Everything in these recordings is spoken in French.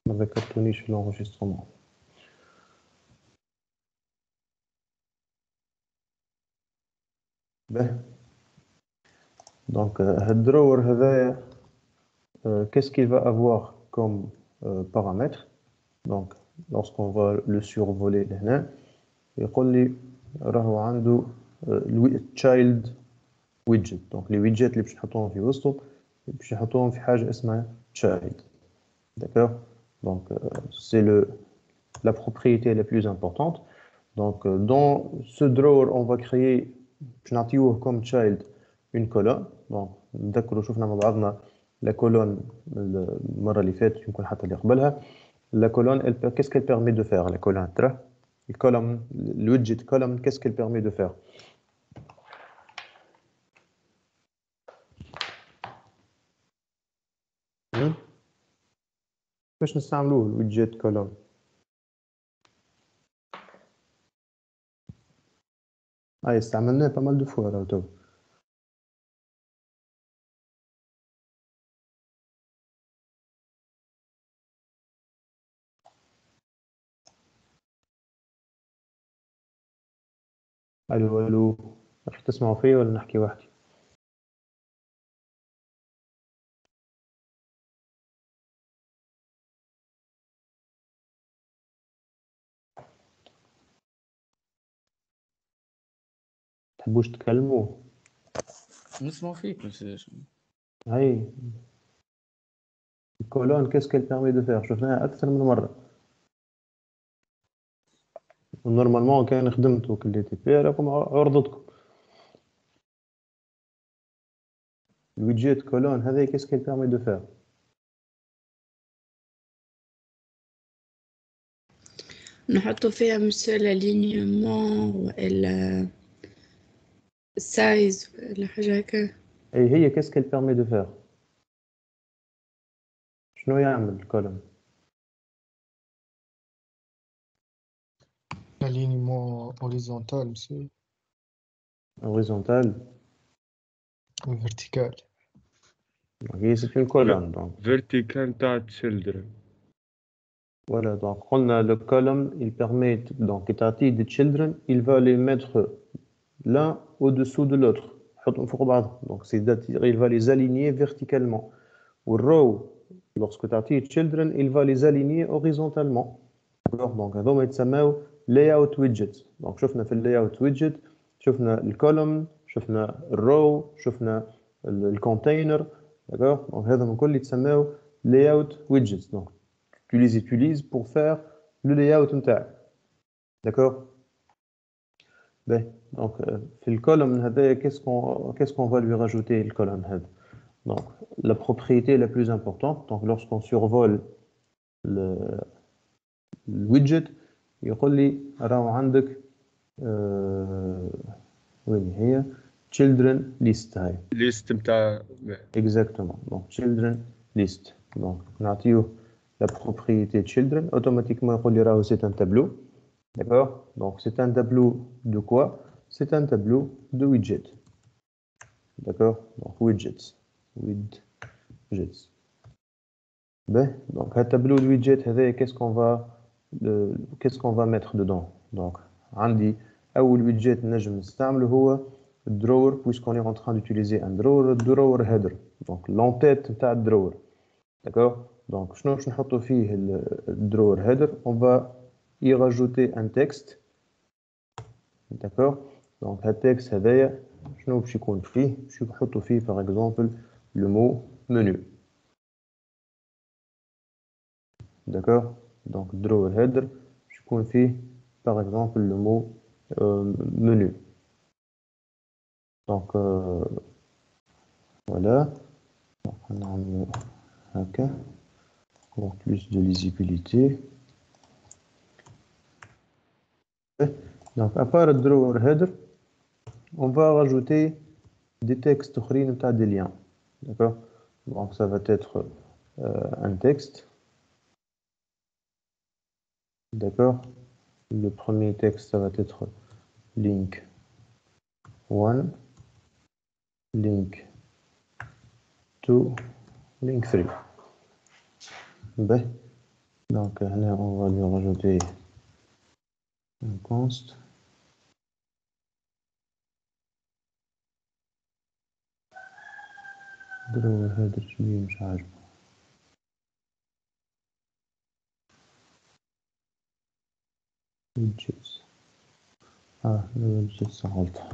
ما ذكرتونيش في l'enregistrement. Donc, le drawer, qu'est-ce qu'il va avoir comme paramètre? Donc, lorsqu'on va le survoler, il y a le child widget. Donc, les widgets اللي باش نحطوهم في وسطه باش نحطوهم في حاجة اسمها child. D'accord? Donc, c'est la propriété la plus importante. Donc, dans ce drawer, on va créer comme child une colonne. Donc, نذكروا شفنا مع بعضنا la colonne المرة اللي فاتت يمكن حتى اللي قبلها. La colonne, qu'est-ce qu'elle permet de faire, la colonne? Le column, le widget column, qu'est-ce qu'elle permet de faire? باش نستعملوه الويدجت column. استعملناه pas mal de fois là تو. الو راح تسمعوا فيا ولا نحكي وحدي؟ تحبوش تكلموا؟ نسمع فيك بس هاي الكولون qu'est-ce qu'elle permet de faire؟ شفناها أكثر من مرة. ونورمالمون كان خدمتو كليتي فيها راكم عرضتكم. الويدجت كولون هذا qu'est-ce qu'elle permet de faire؟ نحطوا فيها مثل الالينيومون ولا السايز ولا حاجة هكا. أي هي qu'est-ce qu'elle permet de faire؟ شنو يعمل الكولون؟ L'alignement horizontal, monsieur. Horizontal. Ou vertical. C'est une colonne donc. Vertical تاع children. Voilà, donc on a le column, il permet, donc état de children, il va les mettre l'un au-dessous de l'autre. Donc c'est-à-dire il va les aligner verticalement. Ou row, lorsque tu as children, il va les aligner horizontalement. D'accord? Donc هذوما يتسموا layout widgets. Donc شفنا في layout widget شفنا الكولوم شفنا الرو شفنا الكونتينر. D'accord? Donc هذا كل يتسموا layout widgets. Donc tu les utilises pour faire le layout نتاعك. D'accord? Ben, donc في الكولوم هذا qu'est-ce qu'on va lui rajouter le colonne هذا. Donc la propriété la plus importante, donc lorsqu'on survole le widget يقول لي راهو عندك وين هي children list هاي list نتاع exactement donc children list donc نعطيه la propriété children automatiquement يقول لي راهو c'est un tableau. D'accord? Donc c'est un tableau de quoi? C'est un tableau de widgets. D'accord? Donc widgets. Ben, donc un tableau de widgets qu'est-ce qu'on va mettre dedans? Donc عندي أول widget نجم نستعمله هو drawer puisqu'on est en train d'utiliser un drawer header. Donc l'entête نتاع drawer. D'accord? Donc شنو باش نحطو فيه drawer header? On va y rajouter un texte. D'accord? Donc un texte هذايا شنو باش يكون فيه؟ باش نحطو فيه par exemple le mot menu. D'accord? Donc drawer header je يكون فيه par exemple le mot menu. Donc voilà. Donc, on a un pour plus de lisibilité. Donc à part le drawer header, on va rajouter des textes des liens. D'accord? Donc ça va être un texte. D'accord? Le premier texte, ça va être link 1, link 2, link 3. Ben, Donc, là, on va lui rajouter un const. drawer header شوية مش عاجبه. widgets. le widget c'est غلطة.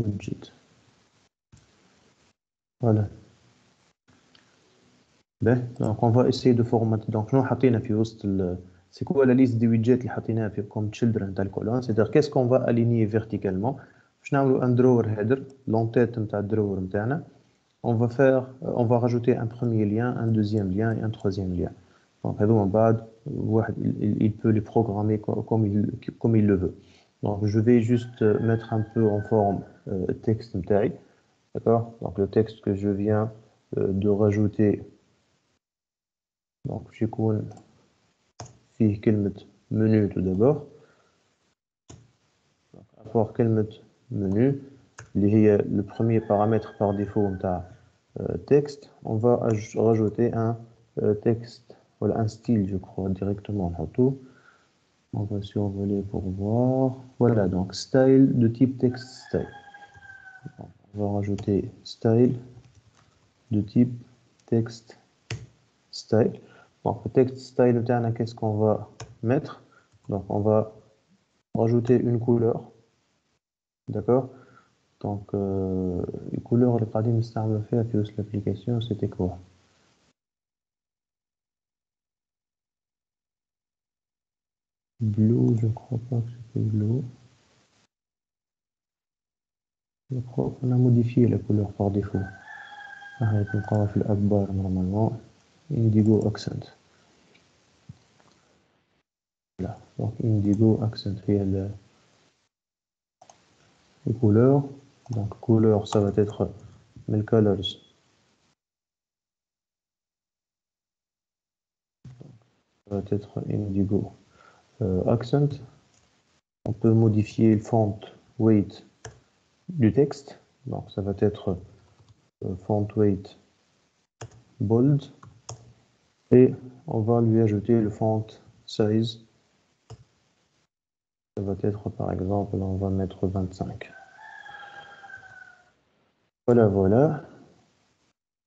widget. Voilà. Ben, donc on va essayer de formater. Donc nous حطينا في وسط c'est quoi la liste des widgets اللي حطيناها في comme children تاع الكولون. C'est-à-dire qu'est-ce qu'on va aligner verticalement. باش نعملوا un drawer header l'entête نتاع الدرور نتاعنا. On va rajouter un premier lien, un deuxième lien et un troisième lien. Donc, il peut les programmer comme il le veut. Donc, je vais juste mettre un peu en forme texte نتاعي. D'accord? Donc, le texte que je viens de rajouter. Donc, j'écoute فيه كلمة menu tout d'abord. Apport كلمة menu اللي هي le premier paramètre par défaut نتاع texte. On va rajouter un texte, voilà, un style, je crois, directement. On va survoler pour voir. Voilà, donc style de type text style. On va rajouter style de type text style. Donc, le text style, qu'est-ce qu'on va mettre? Donc, on va rajouter une couleur. D'accord? Donc, les couleurs, les paradigmes standard fait avec l'application, c'était quoi? Blue, je crois pas que c'était blue. Je crois qu'on a modifié la couleur par défaut. Arrête, on va faire l'akbar normalement. Indigo accent. Voilà. Donc, indigo accent, il y a les couleurs. Donc, couleur, ça va être les colors. Ça va être indigo accent. On peut modifier le font weight du texte. Donc, ça va être font weight bold. Et on va lui ajouter le font size. Ça va être, par exemple, on va mettre 25. Voilà, voilà.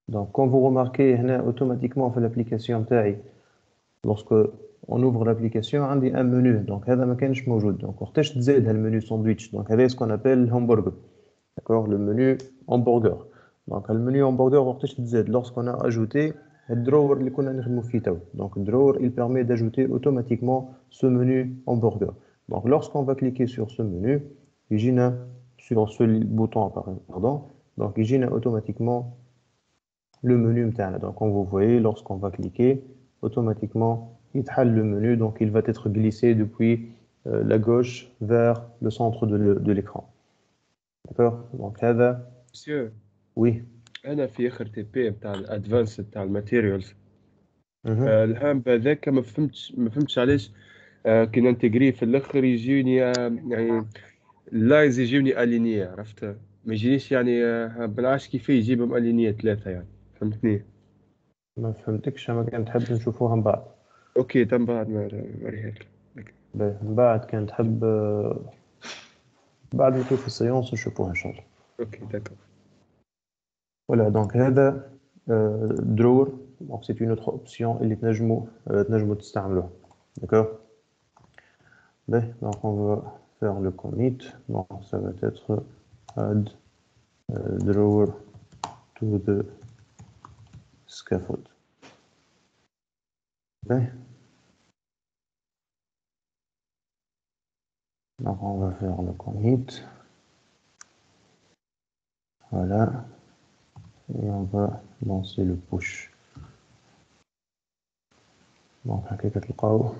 Donc, quand vous remarquez, automatiquement, on fait l'application TAI. Lorsque on ouvre l'application, on a un menu. Donc, هذا ما كانش موجود. Donc, on تزيد le sandwich. Donc, c'est ce qu'on appelle hamburger. D'accord? Le menu hamburger. Donc, le menu hamburger, lorsqu'on a ajouté le drawer اللي كنا نخدموا فيه تو. Donc, le drawer, il permet d'ajouter automatiquement ce menu hamburger. Donc, lorsqu'on va cliquer sur ce menu, sur ce bouton, pardon, donc il automatiquement le menu متاعنا. Donc, comme vous voyez, lorsqu'on va cliquer, automatiquement, il يتحل le menu, donc il va être glissé depuis la gauche vers le centre de l'écran. D'accord? Donc, هذا Monsieur, oui. أنا في آخر تي بي بتاع الأدفانس بتاع الماتيريالز الهام هذاك ما فهمتش علاش كي ننتجريه في الآخر يجيني يعني اللاينز يجيوني ألينية عرفت ما يجينيش يعني بالعكس كيف يجيبهم ألينية ثلاثة يعني فهمتني؟ ما فهمتكش، ما كان تحب نشوفوها من بعد. أوكي تم بعد ما وريها لك. من بعد كان تحب بعد ما نشوف السيونس نشوفوها إن شاء الله. أوكي داكور. Voilà, donc هذا drawer, donc c'est une autre option اللي تنجموا تستعملوها. D'accord? Donc on va faire le commit. Donc ça va être add drawer to the scaffold. Donc on va faire le commit. Voilà. Et on va lancer le push. Donc هكا كتلقاو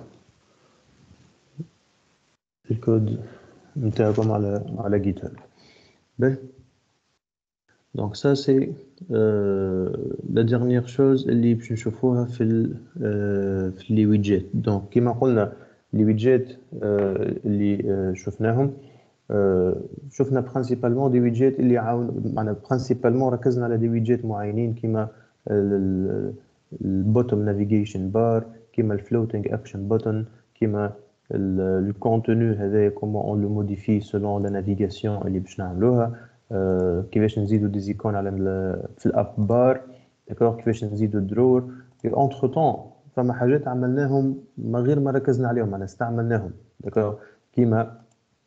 الكود نتاعكم على GitHub. Donc ça c'est la dernière chose اللي باش نشوفوها في les widgets. Donc كما قلنا les widgets اللي شفناهم شفنا principalement des widgets اللي معنا principalement ركزنا على des widgets معينين كما البوتوم نافيجيشن بار كيما الفلوتينج اكشن بوتن كيما الكونتوني هذايا كومون اون لو موديفي سولون لا نافيغاسيون اللي باش نعملوها كيفاش نزيدو دي زيكون على في الاب بار داكوغ كيفاش نزيدو درور اونتر طون فما حاجات عملناهم ما غير ما ركزنا عليهم انا استعملناهم داكوغ كيما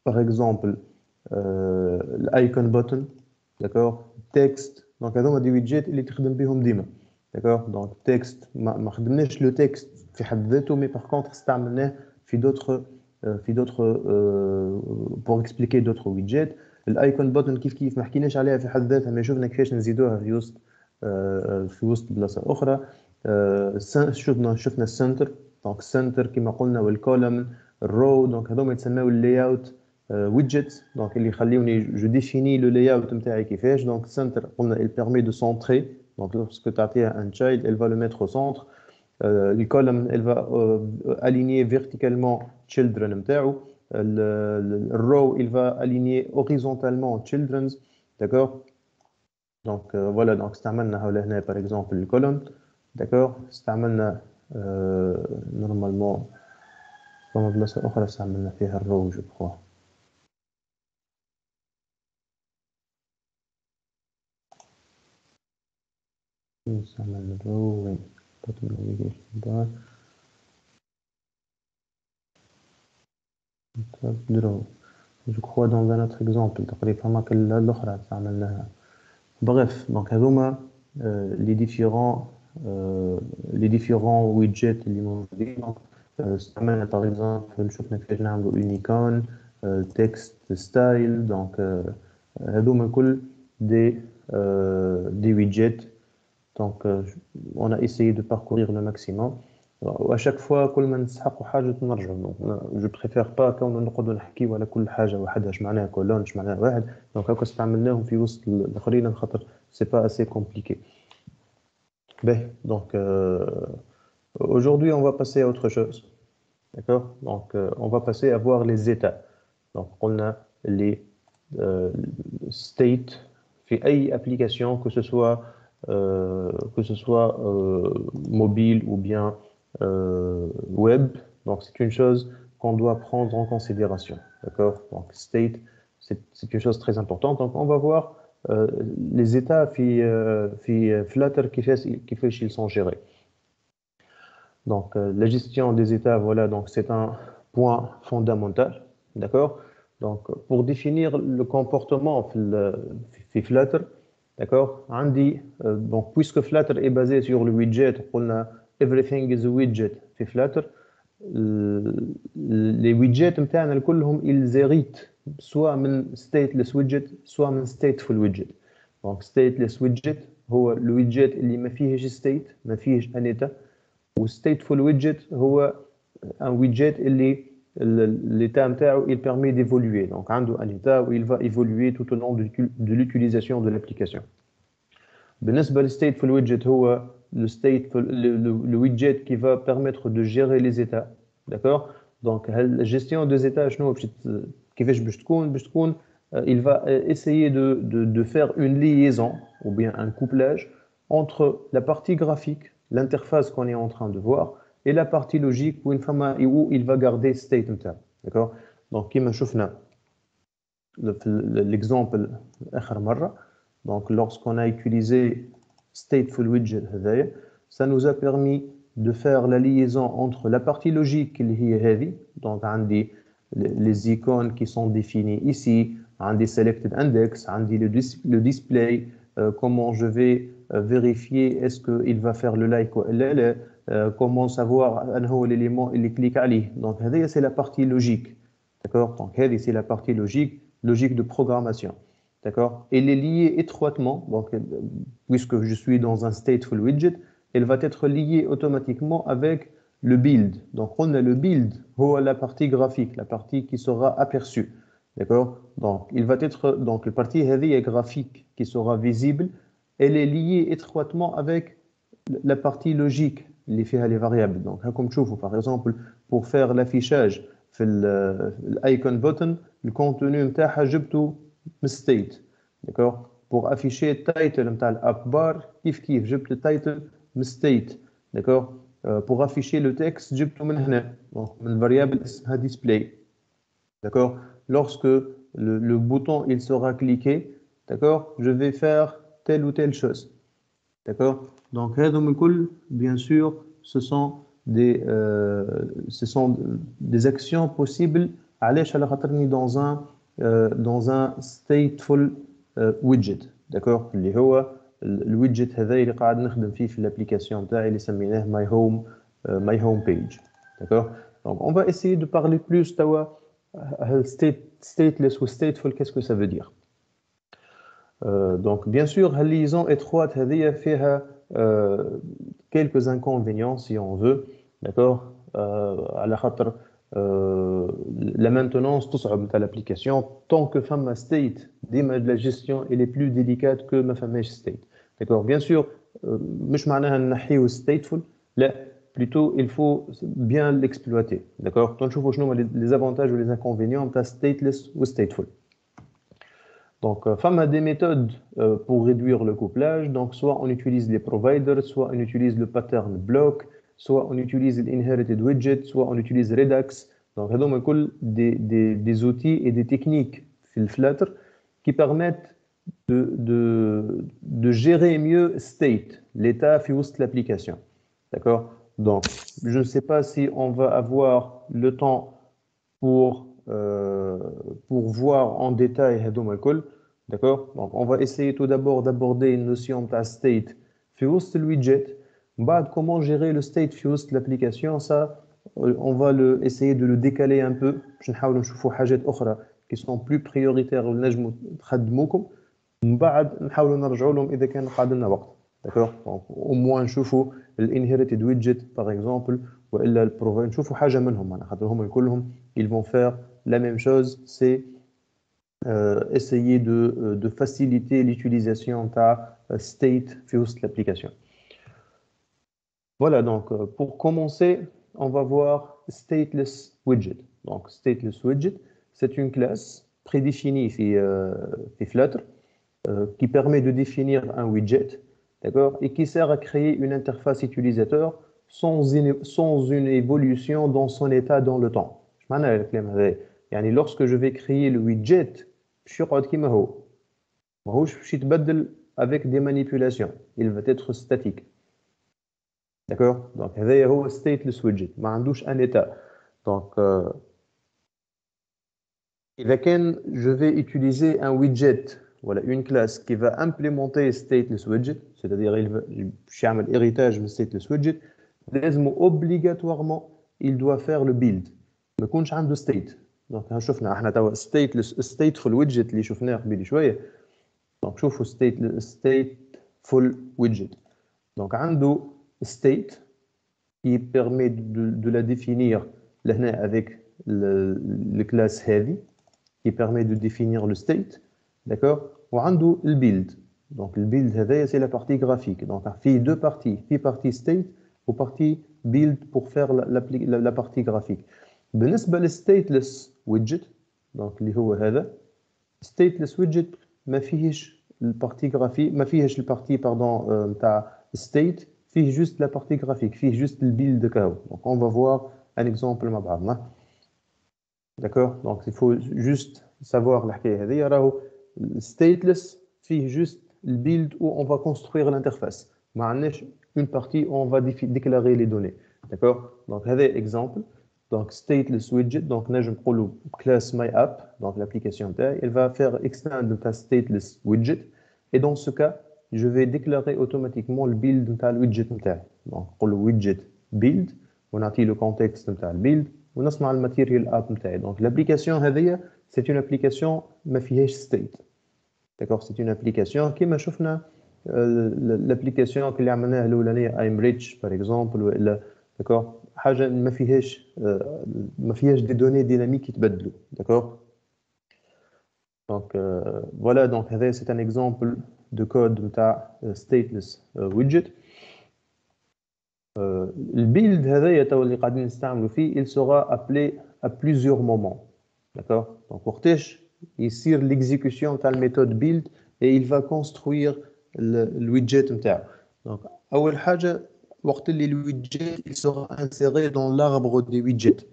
باغ اكزومبل الايكون بوتن داكوغ تكست دونك هذوما دي ويدجيت اللي تخدم بهم ديما داكوغ دونك تكست ما خدمناش لو تكست في حد ذاته مي باغ كونطخ استعملناه في d'autres pour expliquer d'autres widgets الايكون بوتن كيف ما حكيناش عليها في حد ذاتها ما شفنا كيفاش نزيدوها في وسط بلاصه اخرى شفنا السنتر دونك السنتر كما قلنا والكولوم الرو دونك هذوما يتسموا اللاي اوت widgets دونك اللي يخليوني جو ديفيني لو لاي اوت نتاعي كيفاش دونك السنتر قلنا il permet de centrer donc lorsque تعطيها un child elle va le mettre au centre le column elle va aligner verticalement children نتاعو le row il va aligner horizontalement children's d'accord donc voilà donc استعملنا هنا هنا par exemple le column d'accord استعملنا normalement فما بلاصه اخرى استعملنا فيها الرو je crois استعملنا الرو وين bottom navigation bar je crois dans un autre exemple تقريبا ما كل الاخرى استعملناها bref donc هذوما les différents widgets اللي موجودين استعملنا par exemple شفنا كيفاش نعملوا unicorn text style donc هذوما الكل des widgets donc on a essayé de parcourir le maximum و chaque fois كل ما نسحقوا حاجه نرجعوا جو بريفير با كون نقعدوا نحكيوا على كل حاجه وحدها اش معناها كولون اش معناها واحد دونك هكا استعملناهم في وسط الاخرين خاطر سي با اسي كومبليكي باهي دونك aujourd'hui on va passer à autre chose d'accord donc on va passer à voir les états donc on a les state في اي application que ce soit mobile ou bien web donc c'est une chose qu'on doit prendre en considération d'accord donc state c'est une chose très importante donc on va voir les états في Flutter كيفاش ils sont gérés donc la gestion des états voilà donc c'est un point fondamental d'accord donc pour définir le comportement في Flutter d'accord عندي donc puisque Flutter est basé sur le widget قلنا everything is a widget في Flutter les widgets نتاعنا كلهم ils héritent soit من stateless widget soit من stateful widget donc stateless widget هو الويدجت اللي ما فيهش state ما فيهش un état و stateful widget هو un widget اللي l'état نتاعو il permet d'évoluer donc عنده un état où il va évoluer tout au long de l'utilisation de l'application بالنسبه للstateful widget هو le widget qui va permettre de gérer les états d'accord donc la gestion des états شنو كيفاش باش تكون il va essayer de faire une liaison ou bien un couplage entre la partie graphique l'interface qu'on est en train de voir et la partie logique où il va garder state نتاعو d'accord donc كيما شفنا l'exemple اخر مره donc lorsqu'on a utilisé stateful widget ça nous a permis de faire la liaison entre la partie logique qui est heavy donc عندي les icônes qui sont définies ici عندي selected index عندي le display comment je vais vérifier est-ce que il va faire le like ou لا comment savoir أنه هو l'élément اللي clique عليه donc هذه c'est la partie logique d'accord donc هذه c'est la partie logique de programmation d'accord elle est liée étroitement donc puisque je suis dans un stateful widget elle va être liée automatiquement avec le build donc on a le build هو la partie graphique la partie qui sera aperçue d'accord donc il va être donc la partie هذه graphique qui sera visible elle est liée étroitement avec la partie logique اللي فيها les variables donc هاكم تشوفوا par exemple pour faire l'affichage في الايكون button le contenu نتاعها جبته من state d'accord pour afficher التايتل نتاع الاب بار كيف جبت التايتل من state d'accord, pour afficher le texte جبته من هنا donc من variable اسمها display, d'accord. Lorsque le bouton il sera cliqué, d'accord, je vais faire telle ou telle chose, d'accord. Donc هذوما الكل bien sûr ce sont des actions possibles علاش على خاطرني dans un stateful widget, d'accord, اللي هو الويدجت هذا اللي قاعد نخدم فيه في الابليكاسيون تاعي اللي سميناه my home page, d'accord. Donc on va essayer de parler plus توا stateless ou stateful, qu'est-ce que ça veut dire. Donc bien sûr la liaison étroite هذه فيها quelques inconvénients si on veut, d'accord. على خاطر la maintenance تصعب نتاع l'application tant que فما state ديما la gestion elle est plus délicate que ما فماش state, d'accord. Bien sûr مش معناها نحيو stateful, لا, plutôt il faut bien l'exploiter, d'accord. نشوفوا شنو هما les avantages ou les inconvénients نتاع stateless ou stateful. Donc, il y a des méthodes pour réduire le couplage. Donc, soit on utilise les providers, soit on utilise le pattern block, soit on utilise l'inherited widget, soit on utilise Redux. Donc, des outils et des techniques dans le Flutter qui permettent de gérer mieux state, l'état de l'application. D'accord. Donc, je ne sais pas si on va avoir le temps pour voir en détail هذوما الكل, d'accord. Donc on va essayer tout d'abord d'aborder une notion de state في وسط الويدجت, بعد comment gérer le state في وسط l'application, ça on va essayer de le décaler un peu باش نحاولوا نشوفوا حاجات اخرى qui sont plus prioritaires ونجموا تخدموكم, من بعد نحاولوا نرجعوا لهم اذا كان قاعد لنا وقت, d'accord. Donc au moins نشوفوا l'inherited widget par exemple والا البروفايد, نشوفوا حاجه منهم انا خاطر هما كلهم ils vont faire la même chose, c'est essayer de faciliter l'utilisation de state في وسط l'application. Voilà, donc pour commencer, on va voir stateless widget. Donc stateless widget, c'est une classe prédéfinie في Flutter qui permet de définir un widget, d'accord, et qui sert à créer une interface utilisateur sans une évolution dans son état dans le temps. معناها الكلام هذا يعني lorsque je vais créer le widget باش يقعد كيما هو, ماهوش باش يتبدل avec des manipulations, il va être statique, d'accord. Donc هذا هو stateless widget, ما عندوش un état. Donc إذا كان je vais utiliser un widget, voilà une classe qui va implémenter stateless widget, c'est-à-dire باش يعمل héritage من stateless widget, لازم obligatoirement il doit faire le build, ما يكونش عنده state. دونك شفنا احنا توا stateful widget اللي شفناه قبل شويه. دونك شوفوا stateful widget, donc عنده state qui permet de la définir لهنا avec le classe heavy qui permet de définir le state, d'accord. وعنده le build, donc le build هذايا c'est la partie graphique. Donc فيه deux parties, في partie state ou partie build pour faire la partie graphique. بالنسبة للstateless widget, donc اللي هو هذا stateless widget ما فيهش البارتي graphique, ما فيهش البارتي pardon نتاع state, فيه juste la partie graphique, فيه juste le build كاو. Donc on va voir un exemple مع بعضنا, d'accord. Donc il faut juste savoir الحكاية هذه, راهو stateless فيه juste le build où on va construire l'interface, ما عندناش une partie où on va déclarer les données, d'accord. Donc هذا exemple. Donc stateless widget, donc نجم نقولوا class my app, donc l'application تاعي elle va faire extend ta stateless widget, et dans ce cas je vais déclarer automatiquement le build نتاع الويدجت نتاعي. donc نقولوا widget build ونعطي le contexte نتاع البيلد ونصنع الماتيريال اب نتاعي. donc l'application هذه c'est une application ما فيهاش state, d'accord. c'est une application كيما شفنا l'application اللي عملناها الاولانيه I'm rich par exemple ولا, d'accord, حاجه ما فيهاش des données dynamiques يتبدلوا, d'accord. donc voilà, donc هذا c'est un exemple de code نتاع stateless widget. البيلد هذايا تو اللي قاعدين نستعملوا فيه il sera appelé à plusieurs moments, d'accord. donc وقتاش يصير l'exécution تاع الميثود build et il va construire le widget نتاعو. donc اول حاجه وقت اللي le widget il sera inséré dans l'arbre des widgets.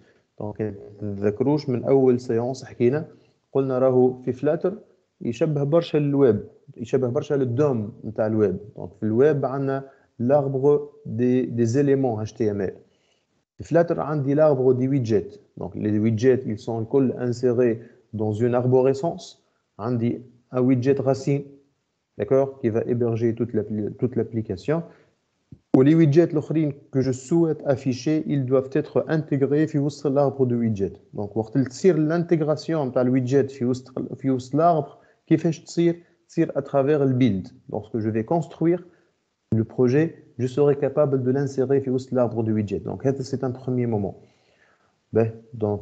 Donc نذكروش من أول séance حكينا قلنا راهو في فلاتر يشبه برشا للويب، يشبه برشا للدوم نتاع الويب. دونك في الويب عندنا l'arbre des éléments HTML. في فلاتر عندي l'arbre des widgets. Donc les widgets ils sont الكل insérés dans une arborescence. عندي un widget racine, d'accord, qui va héberger toute l'application. Ou les widgets que je souhaite afficher, ils doivent être intégrés dans l'arbre de widget. Donc, quand l'intégration de le widget dans l'arbre, كيفاش تصير à travers le build. Lorsque je vais construire le projet, je serai capable de l'insérer dans l'arbre de widget. Donc, c'est un premier moment. Donc,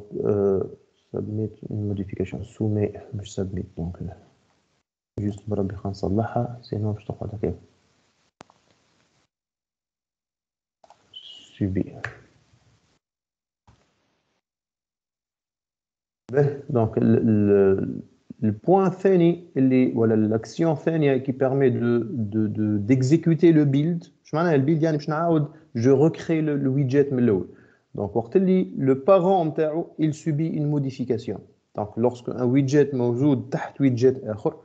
submit une modification, soumet, submit. Donc, juste بربي خنصلحها sinon باش تقعد هكا. Subir. Donc le point ثاني اللي ولا l'action الثانية qui permet d'exécuter le build. شو معناها البيلد؟ يعني باش نعاود je recrée le widget من الأول. Donc وقت اللي le parent نتاعو il subit une modification. Donc lorsque un widget موجود تحت widget آخر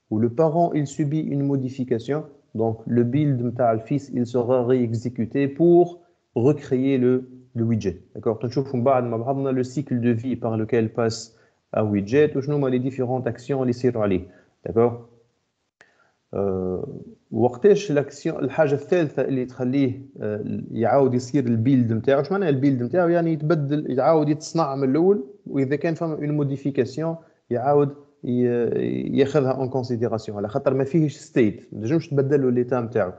où le parent il subit une modification, donc le build نتاع الفيس il sera réexécuté pour recréer le widget. D'accord. تنشوفوا من بعد مع بعضنا le cycle de vie par lequel passe un widget وشنو هما les différentes actions اللي يصيروا عليه. D'accord. وقتاش الاكسيون الحاجه الثالثه اللي تخليه يعاود يصير البيلد نتاعو. شو معناها البيلد نتاعو؟ يعني يتبدل، يعاود يتصنع من الاول، واذا كان فما اون موديفيكاسيون يعاود ياخذها اون كونسيديراسيون، على خاطر ما فيهش ستيت، ما تنجمش تبدل له ليتا نتاعو.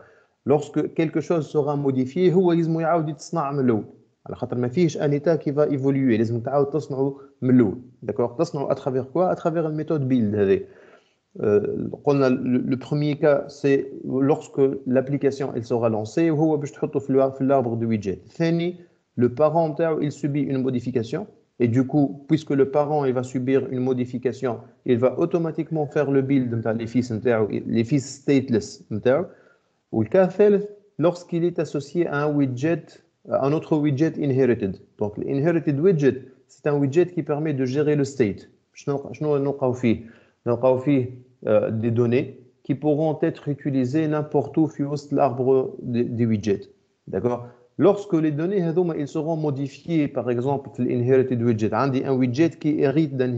لورسكو كيلكو شوز سوغا موديفيي هو لازم يعاود يتصنع من الاول، على خاطر ما فيهش ان ايتا كي فا ايفولوي، لازم تعاود تصنعه من الاول. داكوغ. تصنعه اترافير كوا؟ اترافير الميثود بيلد هذه. Le premier cas, c'est lorsque l'application elle sera lancée, ou باش تحطه في l'arbre de widget. ثاني, le parent il subit une modification, et du coup, puisque le parent il va subir une modification, il va automatiquement faire le build نتاع les fils stateless نتاعو. والكا الثالث, lorsqu'il est associé à un widget, un autre widget inherited. Donc l'inherited widget, c'est un widget qui permet de gérer le state. شنو نلقاو فيه؟ نلقاو فيه des données qui pourront être utilisées n'importe où dans l'arbre des widgets. D'accord. Lorsque les données ils seront modifiées, par exemple l'inherited widget, عندي un widget qui hérite d'un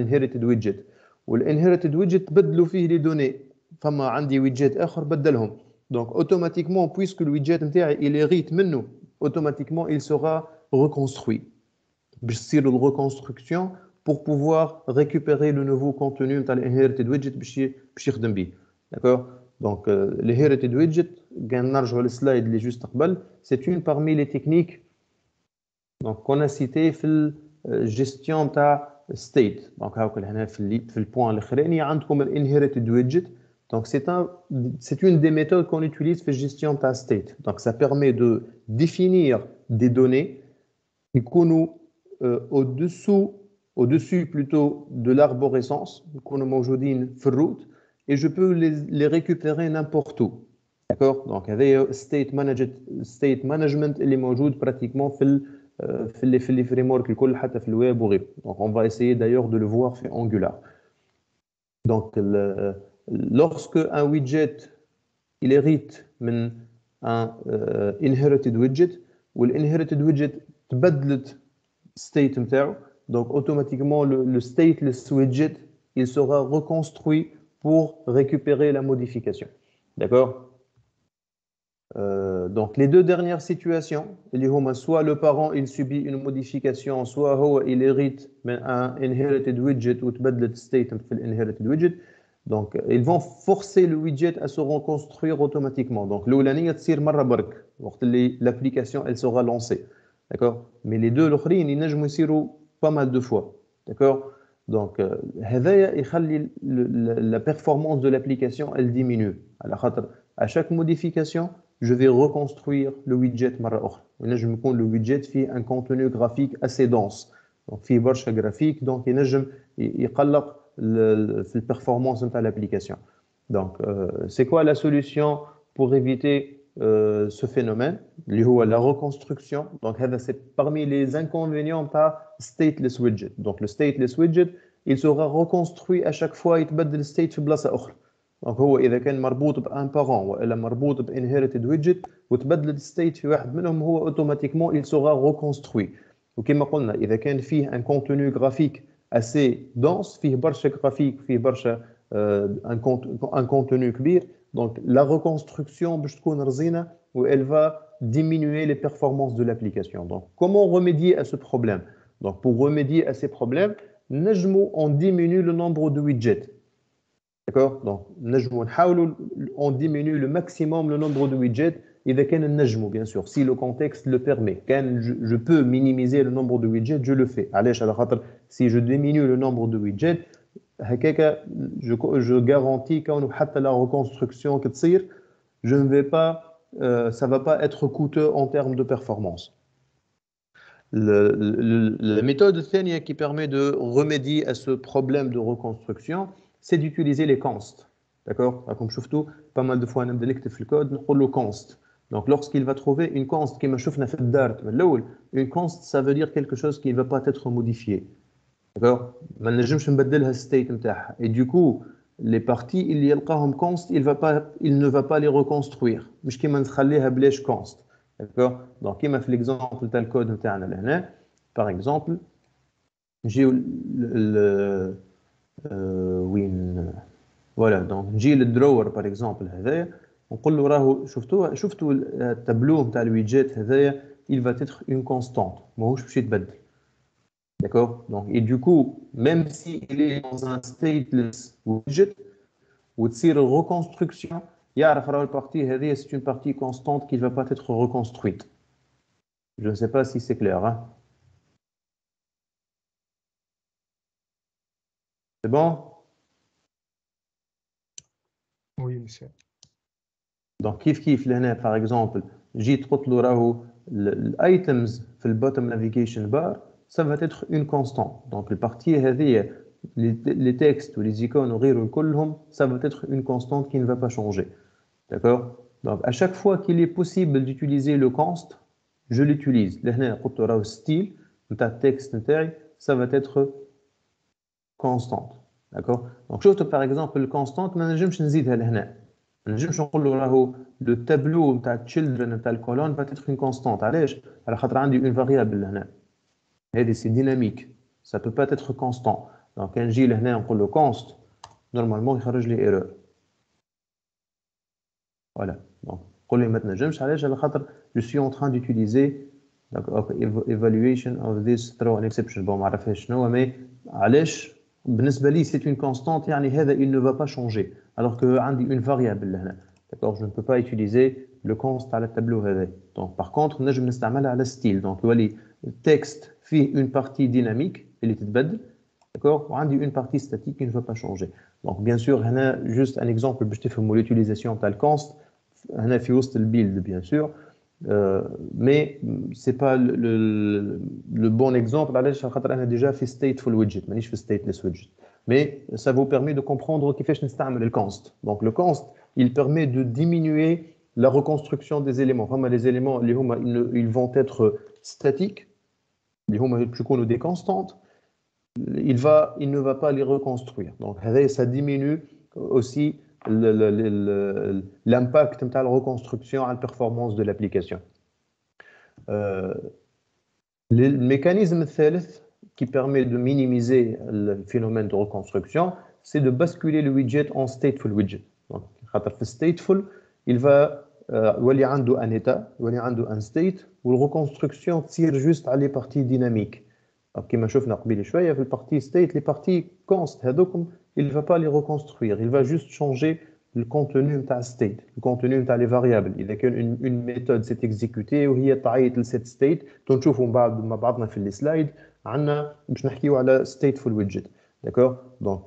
inherited widget, والinherited widget بدلوا فيه les données، فما عندي widget آخر بدلهم. Donc automatiquement, puisque le widget نتاعي il hérite منه, automatiquement il sera reconstruit. باش تصير الreconstruction pour pouvoir récupérer le nouveau contenu de l'inherited widget باش يخدم به. D'accord. Donc l'inherited widget, نرجعوا للسلايد اللي juste قبل, c'est une parmi les techniques donc qu'on a cité في الgestion تاع state. Donc هاكا هنا في البوان الاخراني عندكم l'inherited widget. Donc c'est une des méthodes qu'on utilise في الgestion تاع state. Donc ça permet de définir des données qui يكونوا au-dessus plutôt de l'arborescence, et je peux les récupérer n'importe où. D'accord. Donc هذا state management اللي موجود pratiquement في les frameworks الكل حتى في الويب وغيره. Donc on va essayer d'ailleurs de le voir في Angular. Donc lorsque un widget il hérite من un inherited widget, ou l'inherited widget تبدلت state نتاعو, donc automatiquement le stateless widget il sera reconstruit pour récupérer la modification. D'accord. Donc les deux dernières situations, soit le parent il subit une modification, soit il hérite un inherited widget ou تبدلت state في inherited widget, donc ils vont forcer le widget à se reconstruire automatiquement. Donc l'أولانية تصير مرة برك وقت اللي l'application elle sera lancée. D'accord. Mais les deux l'auخرين ينجموا يصيروا pas mal de fois. D'accord. Donc هذايا يخلي la performance de l'application elle diminue. على خاطر à chaque modification je vais reconstruire le widget مرة أخرى. ينجم يكون le widget فيه un contenu graphique assez dense. Donc فيه برشا graphique, donc ينجم يقلق في الperformance نتاع l'application. Donc c'est quoi la solution pour éviter ce phénomène, la reconstruction. Donc, c'est parmi les inconvénients de stateless widget. Donc, le stateless widget, il sera reconstruit à chaque fois, il يتبدل state في بلاصة أخرى. Donc, إذا كان مربوط بان parent وإلا مربوط بinherited widget وتبدل الستيت في واحد منهم هو automatiquement il sera reconstruit. وكما قلنا إذا كان فيه un contenu graphique assez dense, فيه برشا graphique, فيه برشا un contenu كبير, donc la reconstruction باش تكون رزينة où elle va diminuer les performances de l'application. Donc, comment remédier à ce problème? Donc, pour remédier à ces problèmes, on diminue le nombre de widgets. D'accord? Donc, on diminue le maximum le nombre de widgets. إذا كان النجم, bien sûr, si le contexte le permet. Quand je peux minimiser le nombre de widgets, je le fais. علاش على خاطر si je diminue le nombre de widgets, هكاك je garantis كونه حتى la reconstruction qui تصير, je ne vais pas, ça va pas être coûteux en termes de performance. La méthode الثانية qui permet de remédier à ce problème de reconstruction, c'est d'utiliser les consts. D'accord? Comme je trouve pas mal de fois, on a في الكود نقول له const. Donc, lorsqu'il va trouver une const qui m'a شفنا في الدار من الأول, une const, ça veut dire quelque chose qui ne va pas être modifié. D'accord? ما نجمش نبدلها state نتاعها. Et du coup, les parties اللي يلقاهم const, il ne va pas les reconstruire. مش كيما نخليها بلاش const. D'accord? Donc, كيما في l'exemple تاع الكود نتاعنا لهنا, par exemple, نجيو وين voilà, donc نجي للدرور par exemple هذايا ونقول له راهو شفتوا التابلو نتاع الويدجيت هذايا, il va être une constante, ماهوش باش يتبدل. D'accord? Donc, et du coup, même s'il est dans un stateless widget, ou تصير reconstruction, يعرف راهو البارتي هذه c'est une partie constante qui ne va pas être reconstruite. Je ne sais pas si c'est clair. Hein? C'est bon? Oui, monsieur. Donc, كيف لهنا par exemple, جيت قلت له راهو الitems في البوتtom navigation bar, ça va être une constante. Donc, le partie هذه, les textes ou les icônes وغيره كلهم, ça va être une constante qui ne va pas changer. D'accord? Donc, à chaque fois qu'il est possible d'utiliser le const, je l'utilise. لهنا قلت له راهو style نتاع التكست نتاعي, ça va être constante. D'accord? Donc, شفت par exemple le constante, ما نجمش نزيدها لهنا. ما نجمش نقول له راهو le tableau نتاع children نتاع الكولون va être une constante. علاش؟ على خاطر عندي une variable لهنا. هذه c'est dynamique. Ça peut pas être constant. Donc, quand نجي لهنا نقول له const, normalement يخرج لي erreur. Voilà. Donc, نقول له ما تنجمش علاش؟ على خاطر je suis en train d'utiliser evaluation of this throw an exception. bon ما عرفهاش شنو, mais علاش؟ بالنسبة لي c'est une constante, يعني هذا il ne va pas changer. Alors que عندي une variable لهنا. D'accord? Je ne peux pas utiliser le const على التابلو هذا. Donc, par contre, نجم نستعملها على style. Donc, يولي texte فيه une partie dynamique اللي تتبدل. D'accord? وعندي une partie statique qui ne va pas changer. Donc, bien sûr, هنا juste un exemple باش تفهموا l'utilisation تاع الconst. هنا في وسط البيلد bien sûr. Mais c'est pas le bon exemple. علاش خاطر انا déjà في stateful widget, مانيش في stateless widget. Mais ça vous permet de comprendre كيفاش نستعمل الconst. Donc, le const, il permet de diminuer la reconstruction des éléments. Enfin, les éléments, ils vont être statiques, des constantes. Il ne va pas les reconstruire. Donc, ça diminue aussi l'impact de la reconstruction à la performance de l'application. Le mécanisme الثالث qui permet de minimiser le phénomène de reconstruction, c'est de basculer le widget en stateful widget. Donc, في stateful, il va يولي عنده un état, يولي عنده un state, où la reconstruction tire juste à les parties dynamiques. Donc, كما شفنا قبل شوية في الpartie state, les parties const هذوكم, il ne va pas les reconstruire, il va juste changer le contenu نتاع state, le contenu نتاع les variables. إذا كان une méthode s'est exécutée وهي تعيط لset state, تنشوفوا مع بعضنا في السلايد, عندنا باش نحكيو على stateful widget. D'accord? Donc,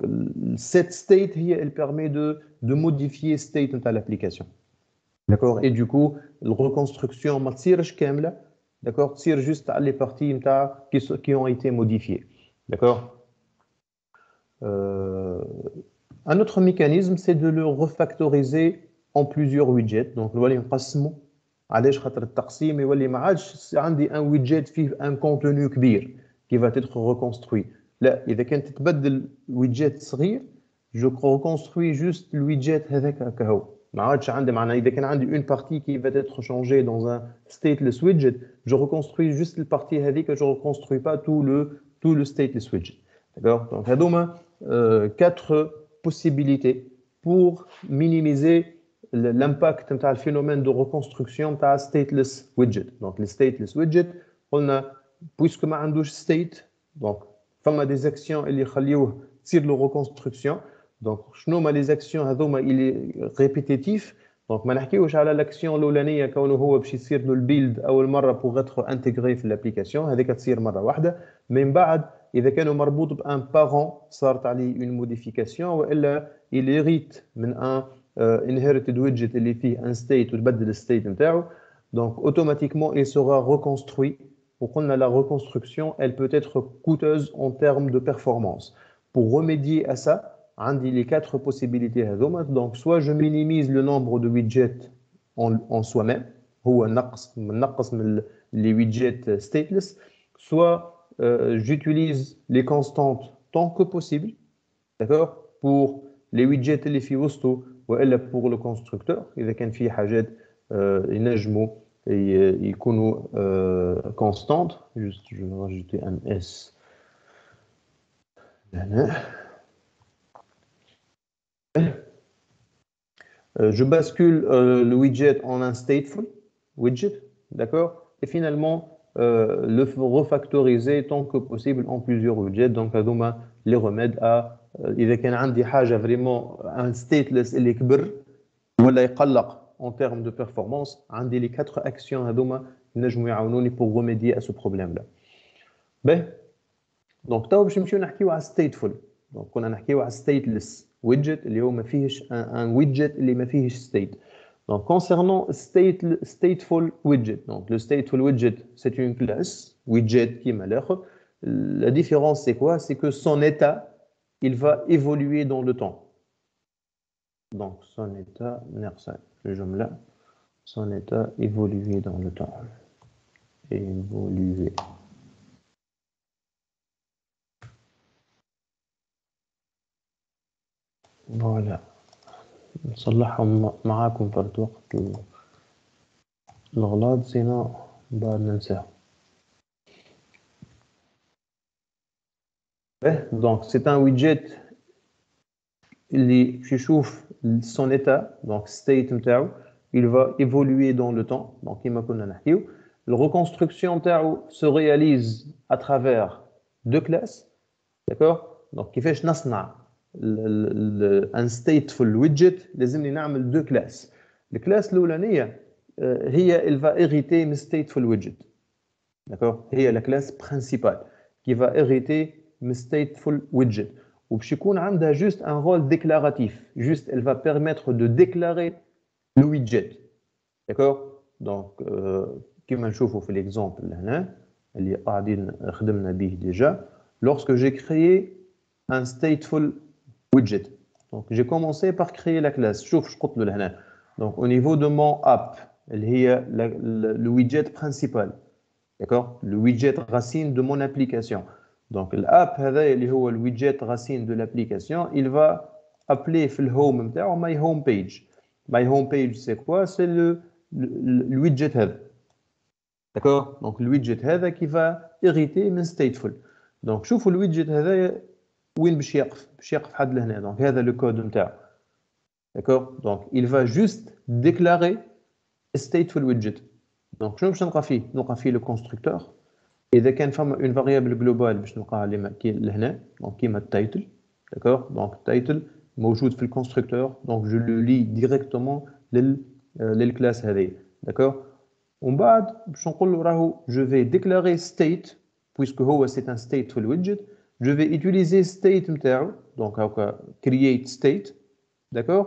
cette state, elle permet de modifier state de l'application. D'accord? Et du coup, la reconstruction ما تصيرش كاملة. D'accord? تصير juste les parties qui ont été modifiées. D'accord? Un autre mécanisme, c'est de le refactoriser en plusieurs widgets. Donc نولي نقسموا علاش خاطر التقسيم يولي ما عادش عندي ان ويدجيت فيه ان كونتوني كبير qui va être reconstruit. لا اذا كانت تبدل ويدجيت صغير جو reconstruis juste الويدجيت هذاك هكا هو. ما عادش عندي معناها اذا كان عندي une partie qui va être changée dans un stateless widget, je reconstruis juste la partie هذيك, je reconstruis pas tout le stateless widget. D'accord? Donc هذوما quatre possibilités pour minimiser l'impact نتاع الphénomène de reconstruction نتاع stateless widget. Donc les stateless widget قلنا puisque ما عندوش state, donc فما des actions اللي يخليوه تصير له reconstruction. Donc شنو هما les actions هذوما اللي répétitif. Donc ما نحكيوش على l'action الاولانيه كونه هو باش يصير له البيلد اول مره pour être intégré في l'application, هذيك تصير مره واحده. من بعد اذا كانوا مربوط بان بارون صارت عليه une modification, والا il hérite من un inherited widget اللي فيه un state وتبدل الstate نتاعو, donc automatiquement il sera reconstruit. وقلنا la reconstruction elle peut être coûteuse en termes de performance. Pour remédier à ça, عندي les quatre possibilités هذوما. Donc soit je minimise le nombre de widgets en soi-même, هو نقص من les widgets stateless, soit j'utilise les constantes tant que possible, d'accord, pour les widgets اللي في وسطه والا pour le constructeur اذا كان فيه حاجات ينجموا يكونوا constantes. Juste je vais rajouter un s هنا. Je bascule le widget en un stateful widget, d'accord, et finalement le refactoriser tant que possible en plusieurs widgets. Donc هذوما les remèdes à إذا كان عندي حاجة vraiment un stateless اللي كبر ولا يقلق en termes de performance, عندي les quatre actions هذوما ينجموا يعاونوني pour remédier à ce problème là. Ben, donc توا باش نمشيو نحكيو على stateful. Donc كنا نحكيو على stateless widget اللي هو ما فيهش un widget اللي ما فيهش state. Donc concernant stateful widget, donc le stateful widget c'est une classe widget qui est l'air. La différence c'est quoi? C'est que son état il va évoluer dans le temps. Donc son état son état évoluer dans le temps. Évoluer. Voilà. نصلحهم معاكم فرد وقت الغلط سينا بعد ننساهم. Donc c'est un widget اللي باش يشوف son état, donc state نتاعو, il va évoluer dans le temps. Donc كيما كنا نحكيو la reconstruction نتاعو se réalise à travers deux classes, d'accord. Donc كيفاش نصنع un stateful widget لازمني نعمل deux classes. الكلاس الاولانيه هي elle va hériter من stateful widget, d'accord, هي la classe principale qui va hériter من stateful widget, وباش يكون عندها juste un rôle déclaratif, juste elle va permettre de déclarer le widget, d'accord. Donc كما نشوفوا في l'exemple هنا اللي قاعدين خدمنا به déjà, lorsque j'ai créé un stateful widget. Donc j'ai commencé par créer la classe. شوف شو قلت له لهنا. Donc au niveau de mon app اللي هي le widget principal, d'accord, le widget racine de mon application. Donc l'app هذا اللي هو le widget racine de l'application, il va appeler في الهوم نتاعو my home page. My home page c'est quoi? C'est le widget هذا, d'accord. Donc le widget هذا qui va hériter من stateful. Donc شوفوا le widget هذا وين باش يقف؟ باش يقف حد لهنا. دونك هذا لو كود نتاعو, داكور. دونك il va juste déclarer stateful widget. دونك شنو باش نلقى فيه؟ نلقى فيه لو كونستركتور. اذا كان فما اون فاريابل جلوبال باش نلقاها لهنا, دونك كيما التايتل, داكور. دونك التايتل موجود في الكونستركتور, دونك جو لو لي ديريكتومون للكلاس هذه, داكور. ومن بعد باش نقول له راهو جو في ديكلاري ستيت, puisque هو سي ان stateful widget, je vais utiliser state نتاعو, donc هاكا create state, d'accord,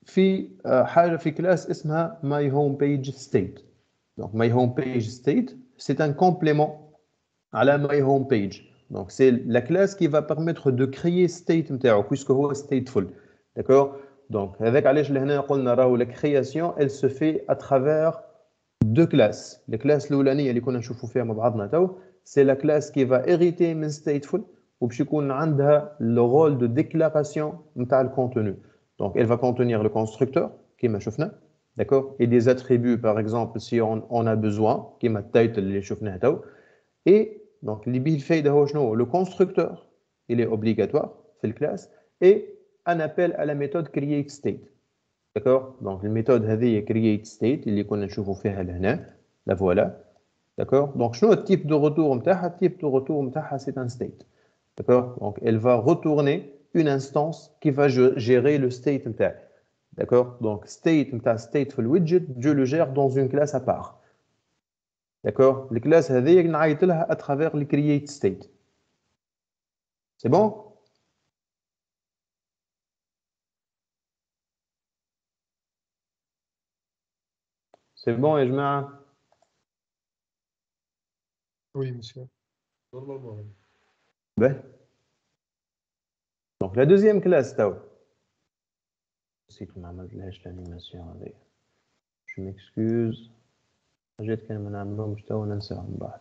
في حاجه في كلاس اسمها my home page state. Donc my home page state c'est un complément à la my home page. Donc c'est la classe qui va permettre de créer state نتاعو puisque هو stateful, d'accord. Donc, avec علاش لهنا قلنا راهو la création, elle se fait à travers deux classes. Les classes الأولانية اللي كنا نشوفوا فيها مع بعضنا تو, c'est la classe qui va hériter من stateful وباش يكون عندها le rôle de déclaration نتاع le contenu. Donc, elle va contenir le constructeur كيما شفنا, d'accord, et des attributs par exemple si on a besoin كيما التايتل اللي شفناه تو. Et donc, اللي بيه الفايدة هو شنو, le constructeur il est obligatoire في الكلاس et un appel à la méthode create state. D'accord? Donc, la méthode هذه create state اللي كنا نشوفوا فيها لهنا. La voilà. D'accord? Donc, شنو le type de retour نتاعها? Le type de retour نتاعها c'est un state. D'accord? Donc, elle va retourner une instance qui va gérer le state نتاعها. D'accord? Donc, state نتاع stateful widget, je le gère dans une classe à part. D'accord? Les classes هذه نعيط لها à travers le create state. C'est bon? C'est bon, يا جماعة? Oui, monsieur. Ben. Donc la deuxième classe, توا. نسيت ما عملتلهاش l'animation هذه. Je m'excuse. حاجات كان ما نعملهمش توا ننساهم من بعد.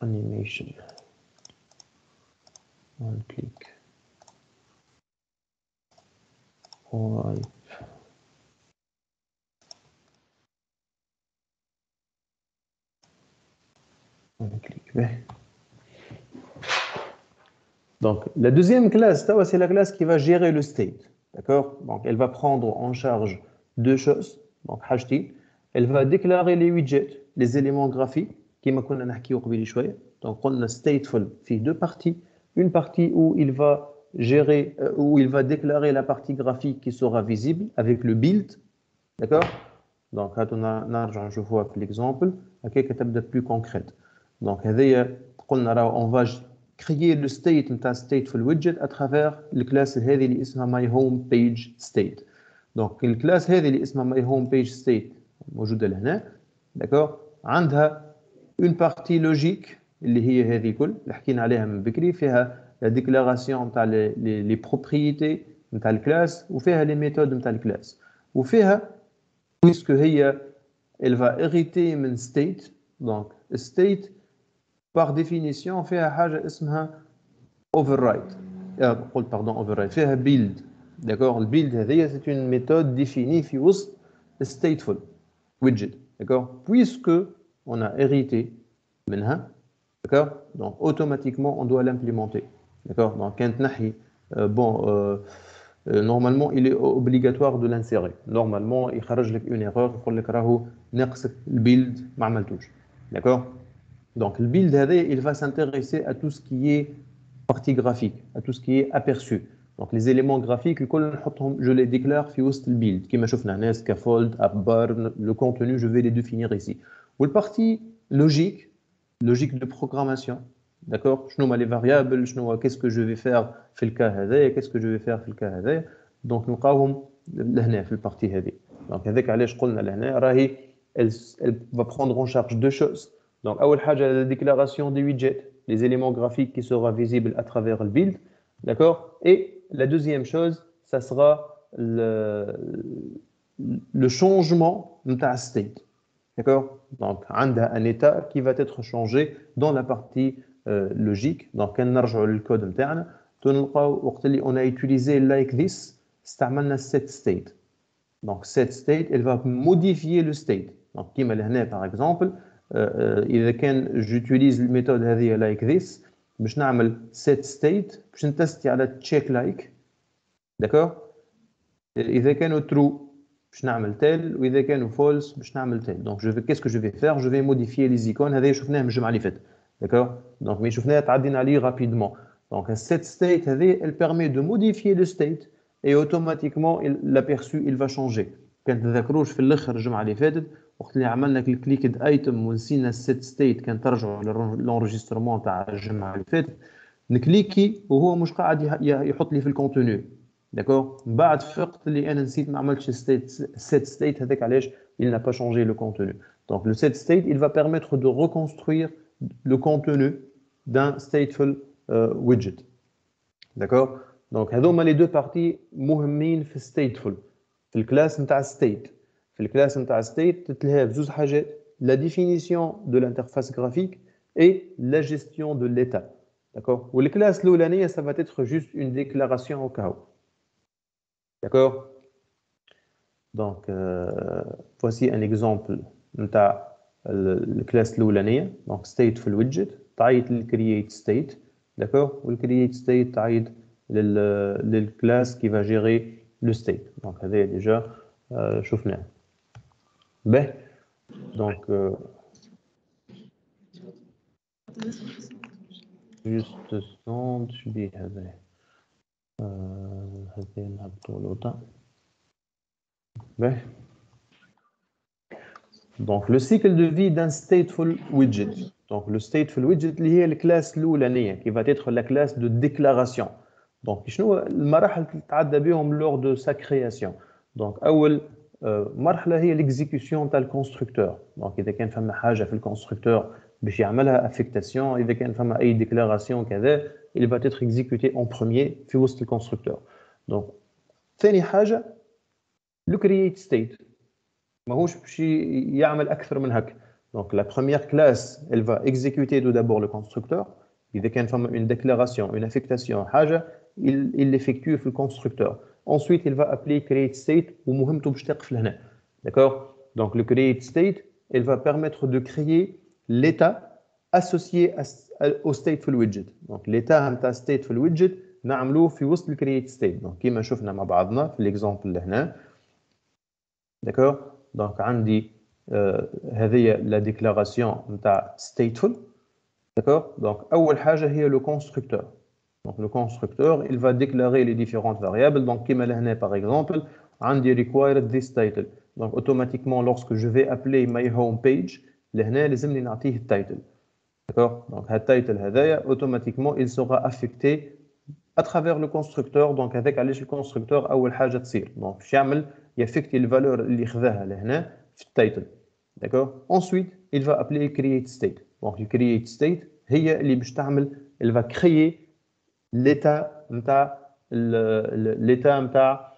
Animation. One click. Wipe. One click. Ben. Donc, la deuxième classe, c'est la classe qui va gérer le state. D'accord? Donc, elle va prendre en charge deux choses. Donc, elle va déclarer les widgets, les éléments graphiques, qui m'a connu نحكيو قبيل شوية. Donc, on a stateful في deux parties. Une partie où il va gérer, où il va déclarer la partie graphique qui sera visible avec le build. D'accord? Donc, je vois l'exemple. Quelque chose plus concret. Donc, on va créer le state نتاع stateful widget à travers الكلاس هذه اللي اسمها my home page state. Donc الكلاس هذه اللي اسمها my home page state موجوده لهنا, d'accord, عندها une partie logique اللي هي هذه كل اللي حكينا عليها من بكري, فيها la déclaration نتاع les propriétés نتاع الكلاس وفيها les méthodes نتاع الكلاس وفيها puisque هي elle va hériter من state. Donc state par définition فيها حاجة اسمها override. override فيها build. D'accord? Le build هذه c'est une méthode définie في وسط stateful widget. D'accord? Puisque on a hérité منها, d'accord? Donc automatiquement on doit l'implémenter. D'accord? Donc quand نحي normalement il est obligatoire de l'insérer. Normalement يخرج لك une erreur يقول لك راهو ناقصك البيلد ما عملتوش. D'accord? Donc, le build, il va s'intéresser à tout ce qui est partie graphique, à tout ce qui est aperçu. Donc, les éléments graphiques, je les déclare في وسط le build. Comme je l'ai scaffold, appbar, le contenu, je vais les définir ici. Ou la partie logique de programmation. D'accord? Les variables, qu'est-ce que je vais faire في le cas هذا, qu'est-ce que je vais faire في le cas هذا. Donc, nous avons لهنا في الpartie هذه. Donc, avec علاش قلنا لهنا راهي elle va prendre en charge deux choses. Donc, la déclaration des widgets, les éléments graphiques qui seront visibles à travers le build, d'accord? Et la deuxième chose, ça sera le changement de ta state, d'accord? Donc, on a un état qui va être changé dans la partie logique. Donc, quand on rejoint le code interne, on a utilisé like this, c'est set state. Donc, cette state, elle va modifier le state. Donc, comme là, par exemple, إذا كان j'utilise الميثود هذه like this باش نعمل set state باش نتستي على check like, d'accord, إذا كانوا true باش نعمل tel وإذا كانوا false باش نعمل tel. Donc qu'est-ce que je vais faire? Je vais modifier les icônes. هذا شفناه من الجمعة اللي فاتت, d'accord. Donc mais شفناه تعدينا عليه rapidement. Donc cette state هذه elle permet de modifier le state et automatiquement l'aperçu il va changer. كان تذكروش في الآخر الجمعة اللي فاتت وقت اللي عملنا كليكد ايتم ونسينا السيت ستيت, كان ترجعوا للانرجسترمون تاع الجمعه اللي فاتت نكليكي وهو مش قاعد يحط لي في الكونتوني, داكور. من بعد فقت اللي انا نسيت ما عملتش السيت ستيت هذاك علاش il n'a pas changé le contenu. Donc le set state il va permettre de reconstruire le contenu d'un stateful widget. داكور دونك هذوما لي دو بارتي مهمين في stateful في الكلاس نتاع state في الكلاس نتاع state تتلها بزوج حاجات la définition de l'interface graphique et la gestion de l'état d'accord والكلاس الاولانيه ça va être juste une déclaration au cas où d'accord donc voici un exemple نتاع الكلاس الاولانيه donc stateful widget تعيط للcreate state d'accord والcreate state تعيط للكلاس qui va gérer le state donc هذا déjà شفناه به donc juste sonde شبيه هذا هذا نهبطوا لوطا به donc le cycle de vie d'un stateful widget donc le stateful widget اللي هي الكلاس الاولانيه qui va être la classe de déclaration donc شنو المراحل اللي تعدى بهم lors de sa création donc اول مرحله هي l'exécution تاع الكونستركتور donc اذا كان فما حاجه في الكونستركتور باش يعملها افيكتاسيون اذا كان فما اي ديكلاراسيون كذا il va être exécuté en premier في وسط الكونستركتور donc ثاني حاجه le create state ماهوش باش يعمل اكثر من هكا donc la première classe elle va exécuter tout d'abord le constructeur اذا كان فما une déclaration une affectation حاجه il l'effectue في الكونستركتور ensuite il va appeler create state ومهمته باش تقف لهنا d'accord donc le create state elle va permettre de créer l'état associé au stateful widget donc l'état نتاع stateful widget نعملوه في وسط ال create state donc كما شفنا مع بعضنا في l'exemple لهنا d'accord donc عندي هذه la déclaration نتاع stateful d'accord donc اول حاجه هي le constructeur donc le constructeur il va déclarer les différentes variables donc كما لهنا par exemple عندي required this title donc automatiquement lorsque je vais appeler my home page لهنا لازمني نعطيه التايتل d'accord donc التايتل هذايا automatiquement il sera affecté à travers le constructeur donc avec علاش الكونستركتور اول حاجه تصير donc باش يعمل يافكتي الفالور اللي خذاها لهنا في التايتل d'accord ensuite il va appeler create state donc le create state هي اللي باش تعمل elle va créer l'état نتاع l'état نتاع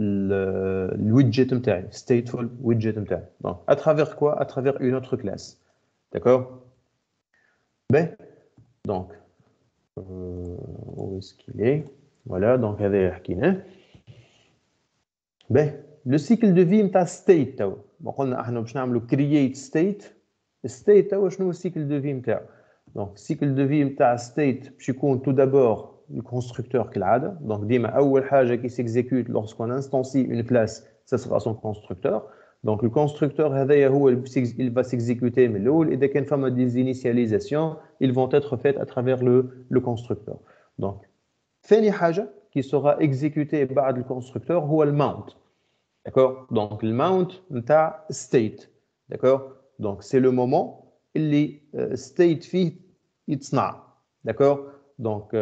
الويدجت نتاعي stateful widget نتاعي donc à travers quoi à travers une autre classe d'accord ben donc où est-ce qu'il est voilà donc هذا حكيناه ben le cycle de vie نتاع state تو قلنا احنا باش نعملوا create state state تو شنو السيكل دو في نتاعو donc السيكل دو في نتاع state باش يكون tout d'abord الكونستركتور كالعاده donc ديما اول حاجه qui s'exécute lorsqu'on instancie une classe ça sera son constructeur donc le constructeur هذايا هو il va s'exécuter من الاول اذا كان فما des initialisations ils vont être faites à travers le constructeur donc ثاني حاجه qui sera exécutée بعد الكونستركتور هو المount d'accord donc le mount نتاع state d'accord donc c'est le moment اللي state فيه يتصنع d'accord donc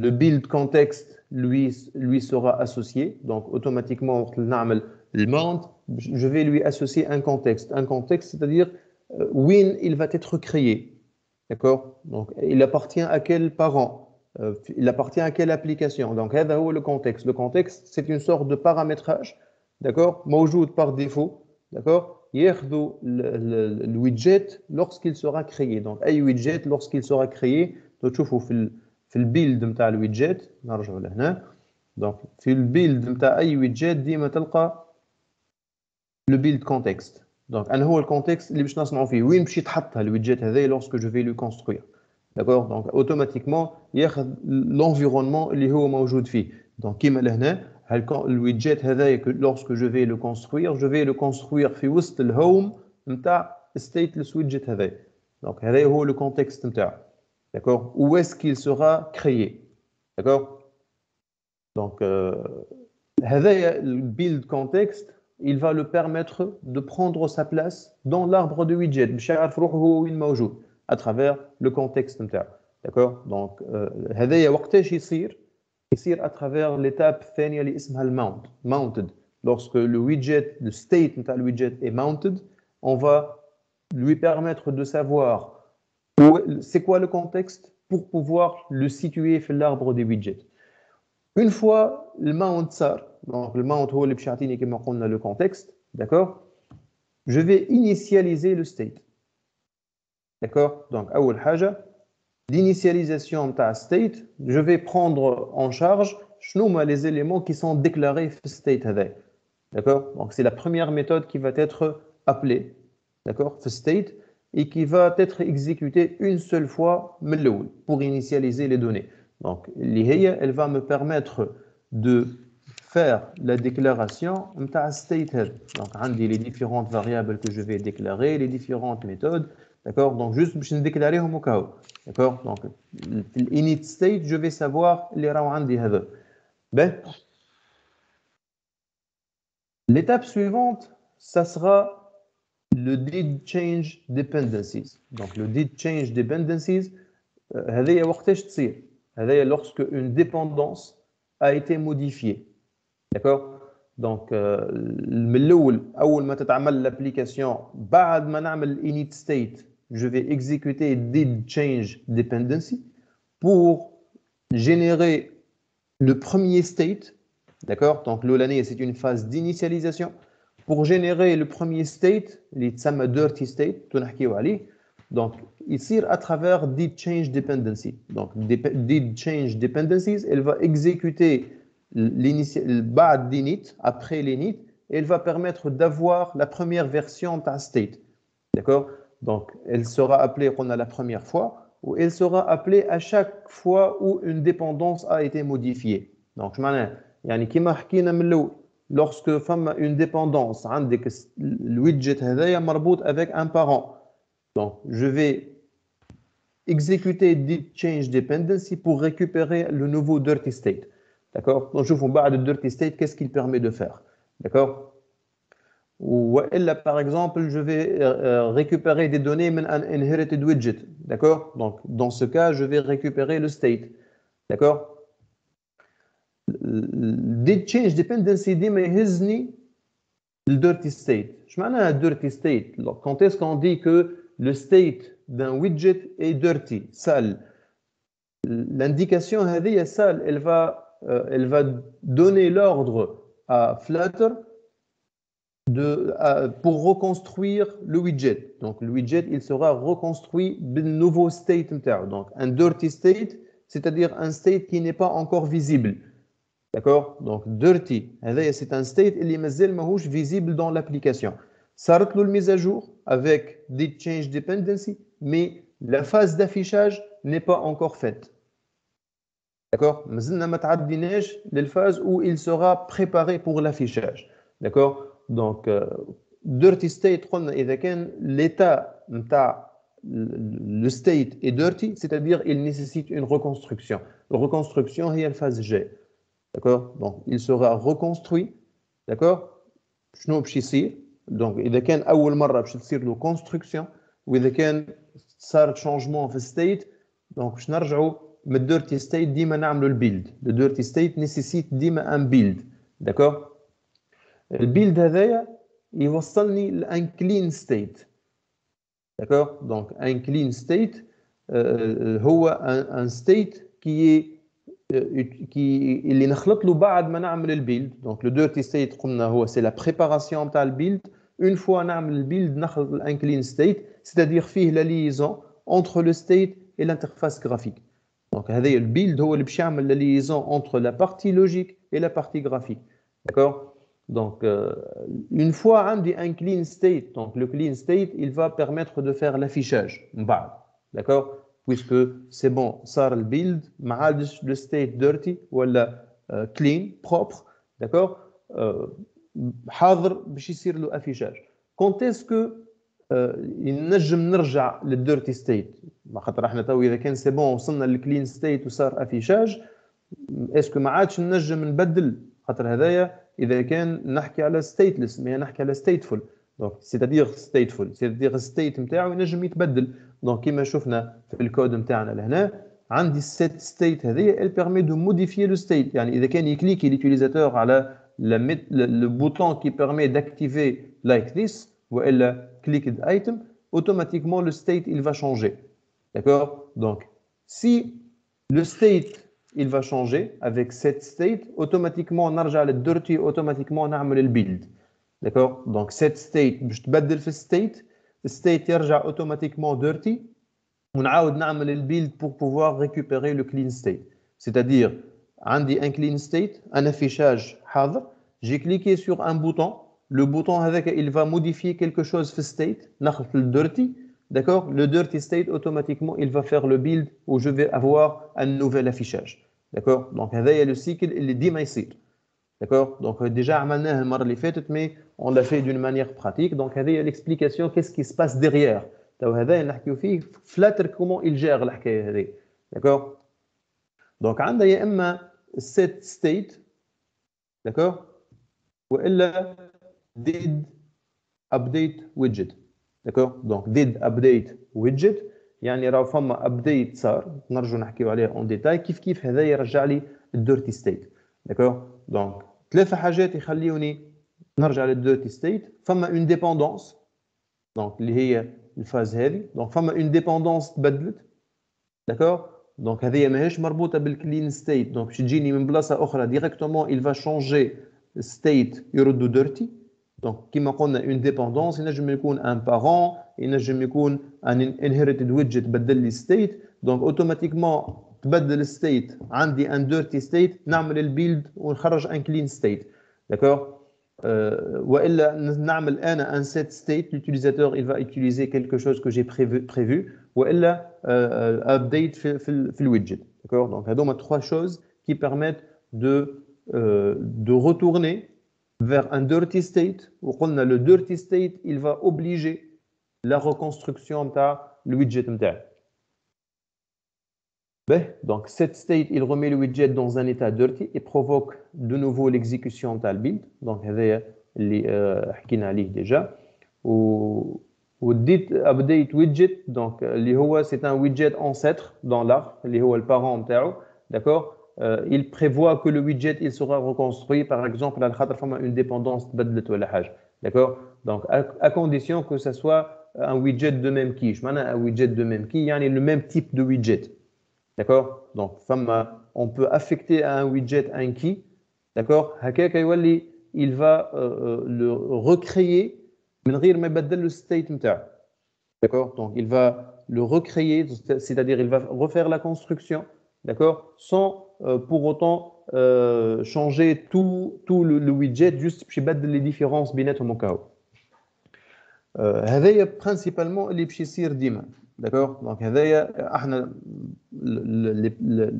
le build context lui sera associé donc automatiquement وقت اللي نعمل le mount je vais lui associer un contexte c'est-à-dire when il va être créé d'accord donc il appartient à quel parent il appartient à quelle application donc هذا هو le contexte c'est une sorte de paramétrage d'accord موجود par défaut d'accord ياخذوا le widget lorsqu'il sera créé donc اي widget lorsqu'il sera créé تشوفوا في البيلد نتاع الويدجت نرجعوا لهنا donc في البيلد نتاع اي ويدجت ديما تلقى le build context donc انا هو الكونتكست اللي باش نصنعوا فيه وين باش يتحط الويدجت هذا lorsque je vais le construire d'accord donc automatiquement ياخذ l'environnement اللي هو موجود فيه donc كيما لهنا الويدجت هذايا lorsque je vais le construire في وسط الهوم نتاع stateless widget هذايا donc هذايا هو le contexte نتاعو d'accord où est-ce qu'il sera créé d'accord donc هذايا le build context il va le permettre de prendre sa place dans l'arbre de widget باش يعرف روحه هو وين موجود à travers le contexte نتاعو d'accord donc هذايا وقتاش يصير à travers l'étape الثانيه اللي اسمها المount mounted lorsque le widget le state نتاع الويدجت est mounted on va lui permettre de savoir c'est quoi le contexte pour pouvoir le situer في l'arbre des widgets. Une fois le mount صار, donc le mount هو اللي باش يعطيني كما قلنا le contexte, d'accord? Je vais initialiser le state. D'accord? Donc أول حاجة l'initialisation de ta state, je vais prendre en charge les éléments qui sont déclarés في state هذا. D'accord? Donc c'est la première méthode qui va être appelée, d'accord, state, et qui va être exécutée une seule fois pour initialiser les données. Donc elle va me permettre de faire la déclaration de state. Donc les différentes variables que je vais déclarer, les différentes méthodes, d'accord. Donc juste je vais déclarer au cas où, d'accord. Donc l'init state, je vais savoir les عندي هذا. Ben, l'étape suivante, ça sera le did change dependencies. Donc le did change dependencies, هذه وقتاش تصير؟ هذه lorsque une dépendance a été modifiée. D'accord? Donc من الأول أول ما تتعمل l'application بعد ما نعمل init state, je vais exécuter did change dependency pour générer le premier state. D'accord? Donc l'année c'est une phase d'initialisation. Pour générer le premier state, اللي تسمى dirty state, تنحكيو عليه. Donc ici à travers did change dependency. Donc did change dependencies, elle va exécuter بعد l'init, après l'init, elle va permettre d'avoir la première version de ta state. D'accord? Donc elle sera appelée qu'on a la première fois, ou elle sera appelée à chaque fois où une dépendance a été modifiée. Donc يعني كما حكينا من الأول, lorsque فما une dépendance عندك le widget هذايا مربوط avec un parent. Donc je vais exécuter did change dependency pour récupérer le nouveau dirty state. D'accord? Donc je vous parle de dirty state, qu'est-ce qu'il permet de faire? D'accord? Ou là, par exemple, je vais récupérer des données من un inherited widget. D'accord? Donc dans ce cas, je vais récupérer le state. D'accord? did change dependency ديما يهزني le dirty state. Je معناها dirty state. Quand est-ce qu'on dit que le state d'un widget est dirty, sale? L'indication هذه sale, elle va donner l'ordre à Flutter pour reconstruire le widget. Donc le widget, il sera reconstruit d'un nouveau state. Donc un dirty state, c'est-à-dire un state qui n'est pas encore visible. D'accord? Donc dirty, c'est un state qui est visible dans l'application. صارت له الميز à jour avec did change dependency, mais la phase d'affichage n'est pas encore faite. D'accord? مازلنا ما تعديناش للphase où il sera préparé pour l'affichage. D'accord? Donc dirty state قلنا إذا كان l'état نتاع le state est dirty, c'est-à-dire il nécessite une reconstruction. La reconstruction هي الphase G. D'accord? Donc il sera reconstruit. D'accord? شنو باش يصير؟ Donc إذا كان أول مرة باش تصير له construction, وإذا كان صار changement في state, donc باش نرجعوا من الديرتي ستيت ديما نعملوا البيلد. لو ديرتي ستيت نيسيسيت ديما ان بيلد. داكور؟ البيلد هذايا يوصلني لان كلين ستيت. داكور؟ دونك ان كلين ستيت هو ان ستيت كي اللي نخلط له بعد ما نعمل البيلد. دونك لو ديرتي ستيت قلنا هو سي لا بريباراسيون تاع البيلد. اون فوا نعمل البيلد نخلط الان كلين ستيت، سيتادير فيه لا ليزون entre le state et l'interface graphique. Donc, le build, c'est la liaison entre la partie logique et la partie graphique. D'accord? Donc, une fois on a un clean state, donc le clean state, il va permettre de faire l'affichage. D'accord? Puisque c'est bon, ça le build, le state dirty ou clean, propre. D'accord? حاضر باش يصير له affichage. Quand est-ce que نجم نرجع للديرتي ستيت؟ خاطر احنا تو اذا كان سي بون وصلنا للكلين ستيت وصار افيشاج، اسكو ما عادش نجم نبدل؟ خاطر هذايا اذا كان نحكي على ستيتلس، ما نحكي على ستيتفول. دونك سيتادير ستيتفول سيتادير الستيت نتاعو ينجم يتبدل. دونك كيما شفنا في الكود نتاعنا لهنا عندي السيت ستيت هذه elle permet de modifier le state. يعني اذا كان يكليكي ليوتيليزاتور على le bouton qui permet d'activer like this ou elle click item, automatiquement le state il va changer. D'accord? Donc Si le state il va changer avec cette state, automatiquement on نرجع للdirty, automatiquement نعمل البيلد. D'accord? Donc cette state باش تبدل في state يرجع automatiquement dirty ونعاود نعمل البيلد pour pouvoir récupérer le clean state. C'est-à-dire عندي un clean state, un affichage حاضر, j'ai cliqué sur un bouton, le bouton avec il va modifier quelque chose في state, ناخذ le dirty. D'accord? Le dirty state, automatiquement, il va faire le build où je vais avoir un nouvel affichage. D'accord? Donc, هذا le cycle, il est ديما يصير. D'accord? Donc, déjà, عملناه المرة اللي فاتت, mais on l'a fait d'une manière pratique. Donc, هذه l'explication, qu'est-ce qui se passe derrière. Donc, هذا نحكيو فيه Flutter, comment il gère الحكاية هذه. D'accord? Donc, عندنا يا إما set state, d'accord? وإلا did update widget. D'accord? Donc did update widget يعني راه فما update صار نرجو نحكيو عليه en détail كيف هذا يرجع لي الديرتي ستيت. D'accord? Donc ثلاثة حاجات يخليوني نرجع للديرتي ستيت. فما une dépendance donc اللي هي الفاز هذه. donc فما une dépendance تبدلت. D'accord? donc هذه ماهيش مربوطة بالكلين ستيت. donc باش تجيني من بلاصة أخرى directement il va changer state يردو dirty. Donc, كما قلنا une dépendance, ينجم يكون un parent, ينجم يكون un inherited widget بدل لي state. Donc, automatiquement تبدل state عندي un dirty state, نعمل البيلد ونخرج un clean state. D'accord? وإلا نعمل أنا un set state, l'utilisateur il va utiliser quelque chose que j'ai prévu وإلا update في le widget. D'accord? Donc, هذوما trois choses qui permettent de retourner vers un dirty state. وقلنا le dirty state il va obliger la reconstruction de le widget نتاعي. Donc cette state il remet le widget dans un état dirty et provoque de nouveau l'exécution de le build. Donc هذا اللي حكينا عليه déjà. و did update widget donc اللي هو c'est un widget ancêtre dans l'arbre اللي هو le parent نتاعو. D'accord? Il prévoit que le widget il sera reconstruit par exemple à خاطر فما une dépendance تبدلت ولا حاجه. D'accord? Donc à condition que ça soit un widget de même key. معناها un widget de même key يعني le même type de widget. D'accord? Donc on peut affecter à un widget un key. D'accord? هكاك يولي il va le recréer من غير ما يبدل le state نتاعو. D'accord? Donc il va le recréer, c'est-à-dire il va refaire la construction. D'accord? Sans pour autant changer tout le widget, juste باش يبدل les différences بيناتهم وكاو. هذايا principalement اللي باش يصير ديما. D'accord? Donc هذايا احنا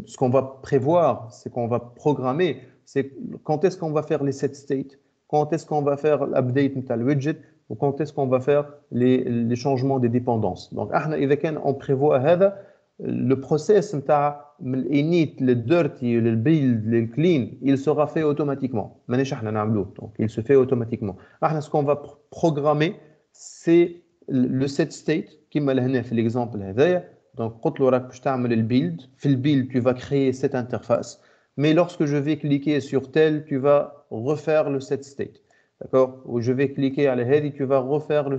ce qu'on va prévoir, c'est qu'on va programmer, c'est quand est-ce qu'on va faire les set states, quand est-ce qu'on va faire l'update نتاع le widget ou quand est-ce qu'on va faire les changements des dépendances. Donc احنا اذا كان on prévoit هذا le process نتاع من الانيت للديرتي للبيلد للكلين il sera fait automatiquement. مانيش احنا نعملوه. Donc il se fait automatiquement. احنا ce qu'on va programmer c'est le set state كما لهنا في l'exemple هذايا. Donc قلت له راك باش تعمل البيلد. في البيلد tu vas créer cette interface. Mais lorsque je vais cliquer sur tel, tu vas refaire le set state. D'accord? Ou je vais cliquer à la head et tu vas refaire le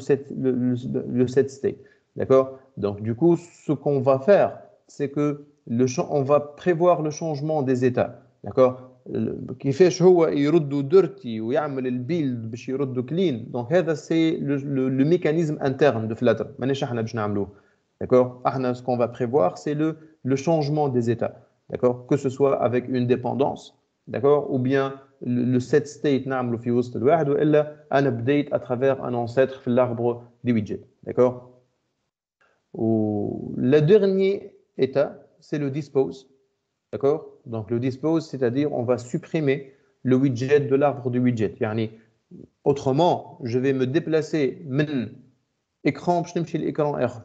set state. D'accord? Donc, du coup, ce qu'on va faire, c'est que on va prévoir le changement des états. D'accord? كيفاش هو يردو dirty ويعمل البيلد باش يردو clean. Donc, هذا c'est le mécanisme interne de Flutter. مانيش احنا باش نعملوه. D'accord? احنا ce qu'on va prévoir, c'est le changement des états. D'accord? Que ce soit avec une dépendance. D'accord? Ou bien le set state نعمله في وسط الواحد والا un update à travers un ancêtre في l'arbre des widgets. D'accord? Le dernier état, c'est le dispose. D'accord? Donc le dispose, c'est-à-dire on va supprimer le widget de l'arbre du widget. يعني autrement, je vais me déplacer من écran باش نمشي l'écran R.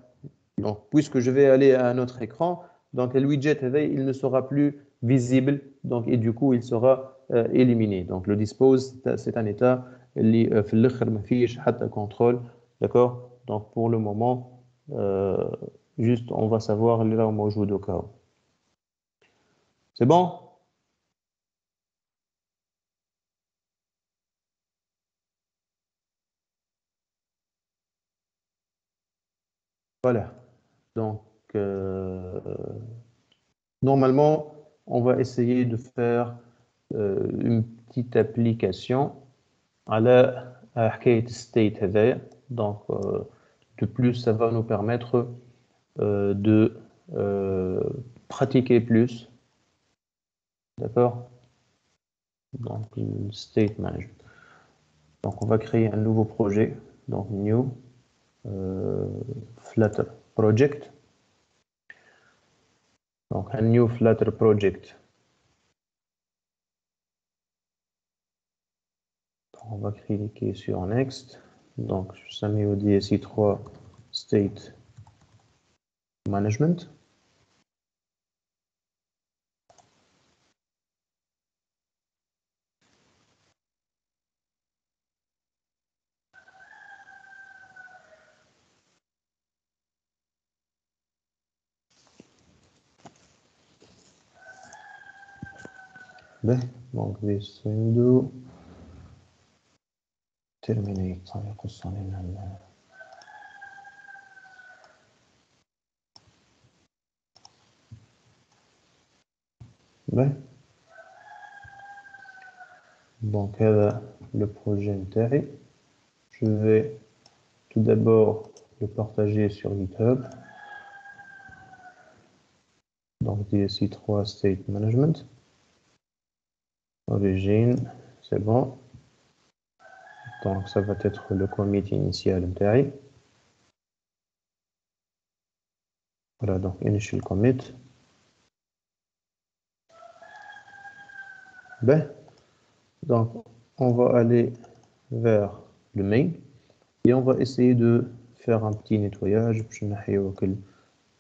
Donc puisque je vais aller à un autre écran, donc le widget il ne sera plus visible donc et du coup il sera éliminé. Donc le dispose c'est un état اللي في الاخر ما فيش حتى contrôle. D'accord? Donc pour le moment juste on va savoir اللي راهو موجود au cas où. C'est bon? Voilà. Donc Normalement, on va essayer de faire une petite application à la state هذايا. Donc, de plus, ça va nous permettre de pratiquer plus. D'accord? Donc, state management. Donc, on va créer un nouveau projet. Donc, new Flutter project. Donc, un new Flutter project. On va cliquer sur Next. Donc, ça met au DSI 3 State Management. Donc, this window terminate. Donc, le projet intérêt. Je vais tout d'abord le partager sur GitHub. Donc, DSI 3 State Management. Origine, c'est bon. Donc, ça va être le commit initial intérêt. Voilà, donc initial commit. Donc, on va aller vers le main et on va essayer de faire un petit nettoyage. Je vais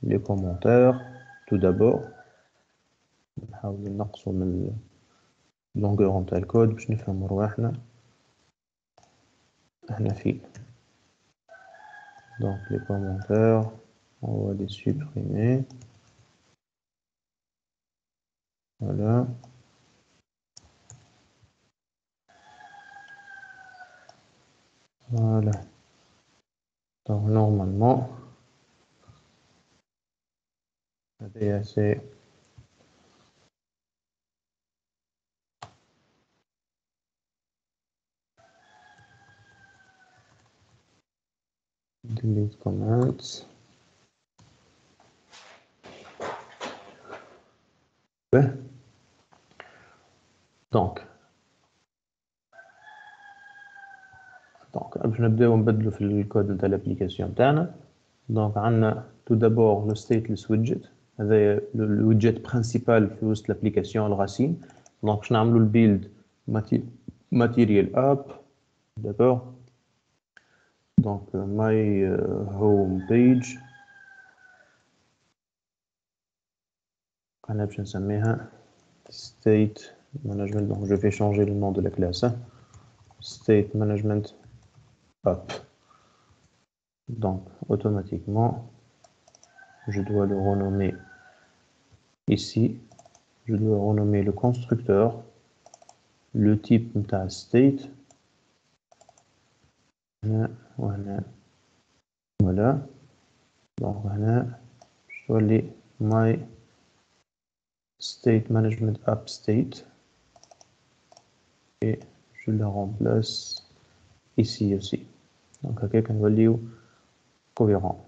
les commentaires tout d'abord. نحاول نقصوا من longueur نتاع الكود باش نفهموا رواحنا احنا فين. Donc les commentaires, on va les supprimer. Voilà. Voilà. Donc normalement, c'est assez. Delete comments. Donc باش نبداو نبدلو في الكود نتاع الابليكاسيون تاعنا. دونك عندنا tout d'abord le stateless widget. هذا le widget principal في وسط الابليكاسيون الرacine. دونك باش نعملو البيلد material app. D'accord. Donc my home page. أنا باش نسميها state management. Donc je vais changer le nom de la classe. State management app. Donc automatiquement je dois le renommer ici. Je dois renommer le constructeur, le type de state. Voilà. Donc voilà, je dois aller my state management app state et je la remplace ici aussi. Donc avec un value cohérent.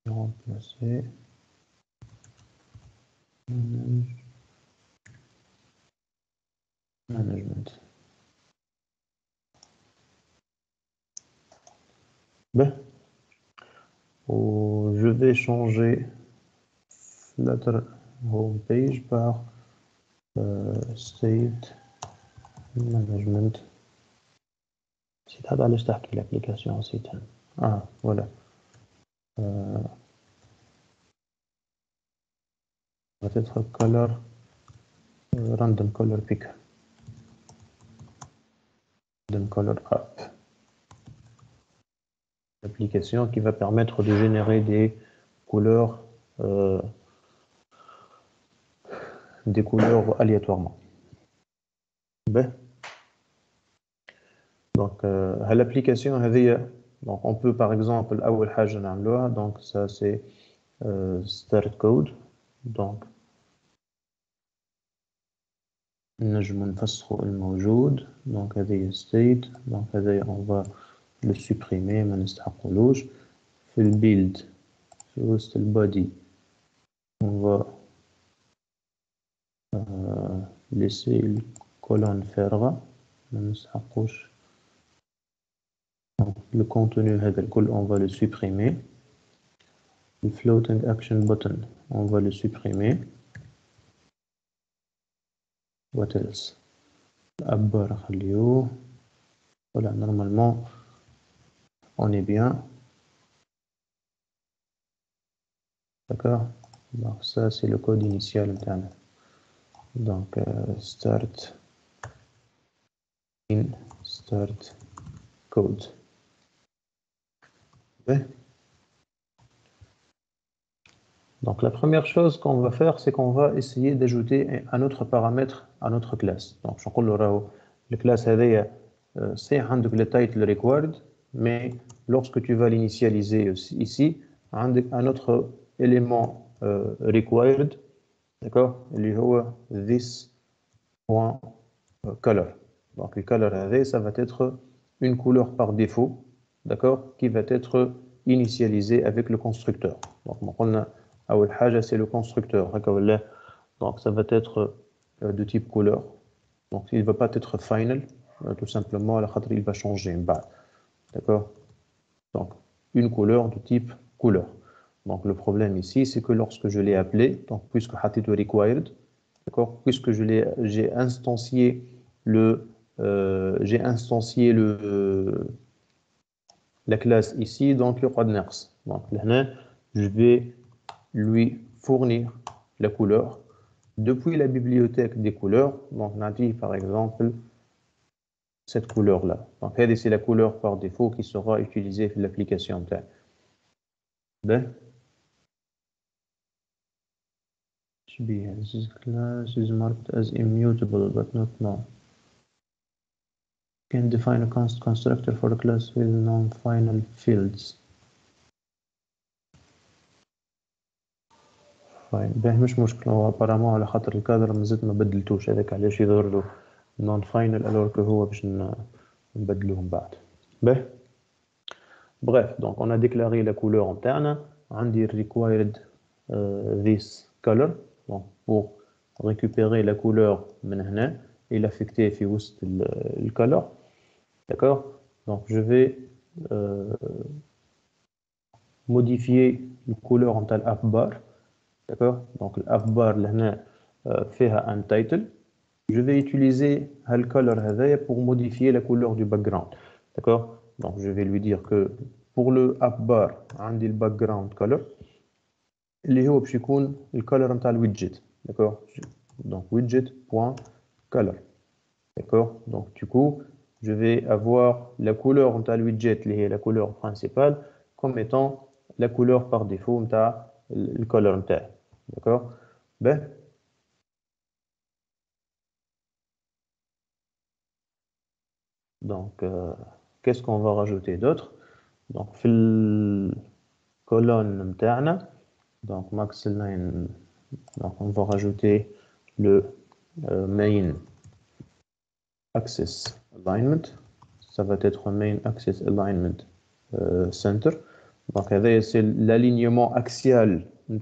Remplacer management. Je vais changer Flutter homepage par state management. C'est هذا علاش تحكي l'application aussi. Ah voilà. peut-être color random color picker. Random color app. L'application qui va permettre de générer des couleurs aléatoirement. Donc, l'application, donc on peut par exemple, أول حاجة نعملوها, donc ça c'est start code. Donc, نجم نفسخو الموجود. Donc, هذه state. Donc, هذا on va le supprimer, ما نستحقولوش. في البيلد في وسط البادي on va laisser الكولون فارغة ما نستحقوش. Le contenu هذا الكل on va le supprimer. Le floating action button on va le supprimer. What else? الأبار خليوه. Voilà, normalement on est bien. D'accord? Donc ça c'est le code initial interne. Donc start code. Okay. Donc la première chose qu'on va faire, c'est qu'on va essayer d'ajouter un autre paramètre à notre classe. Donc je vais dire la classe c'est le title required, mais lorsque tu vas l'initialiser ici, un autre élément required, d'accord, اللي هو this.color. Donc le color ça va être une couleur par défaut, d'accord, qui va être initialisée avec le constructeur. Donc on a أول حاجة c'est le constructeur. Donc ça va être de type couleur. Donc il ne va pas être final, tout simplement il va changer. D'accord. Donc une couleur de type couleur. Donc le problème ici c'est que lorsque je l'ai appelé, donc puisque حطيته required, d'accord, puisque j'ai instancié la classe ici, donc il y aura de ners. Donc là je vais lui fournir la couleur depuis la bibliothèque des couleurs. Donc on a dit par exemple cette couleur là. Donc c'est la couleur par défaut qui sera utilisée dans l'application. Ben, this class is marked as immutable but not null. Can define a constructor for a class with non-final fields. باهي مش مشكلة. هو apparemment على خاطر الكادر مازلت ما بدلتوش، هذاك علاش يظهر له non final alors que هو باش نبدلوه من بعد. باهي. Bref, donc on a déclaré la couleur interne. عندي required this color. Donc pour récupérer la couleur من هنا et l'affecter في وسط الcolor. D'accord? Donc je vais modifier la couleur en tel appbar. D'accord? Donc l'appbar là fait un title. Je vais utiliser le color pour modifier la couleur du background. D'accord? Donc je vais lui dire que pour le appbar, on dit le background color. اللي هو باش يكون الكولر نتاع الويدجت. D'accord? Donc widget.color. D'accord? Donc du coup, je vais avoir la couleur نتاع الويدجت اللي هي la couleur principale comme étant la couleur par défaut نتاع الكولر نتاعي. D'accord? Ben. Donc qu'est-ce qu'on va rajouter d'autre? Donc في الcolonne نتاعنا, donc max line, donc on va rajouter le main axis alignment. Ça va être main axis alignment center. Donc c'est l'alignement axial de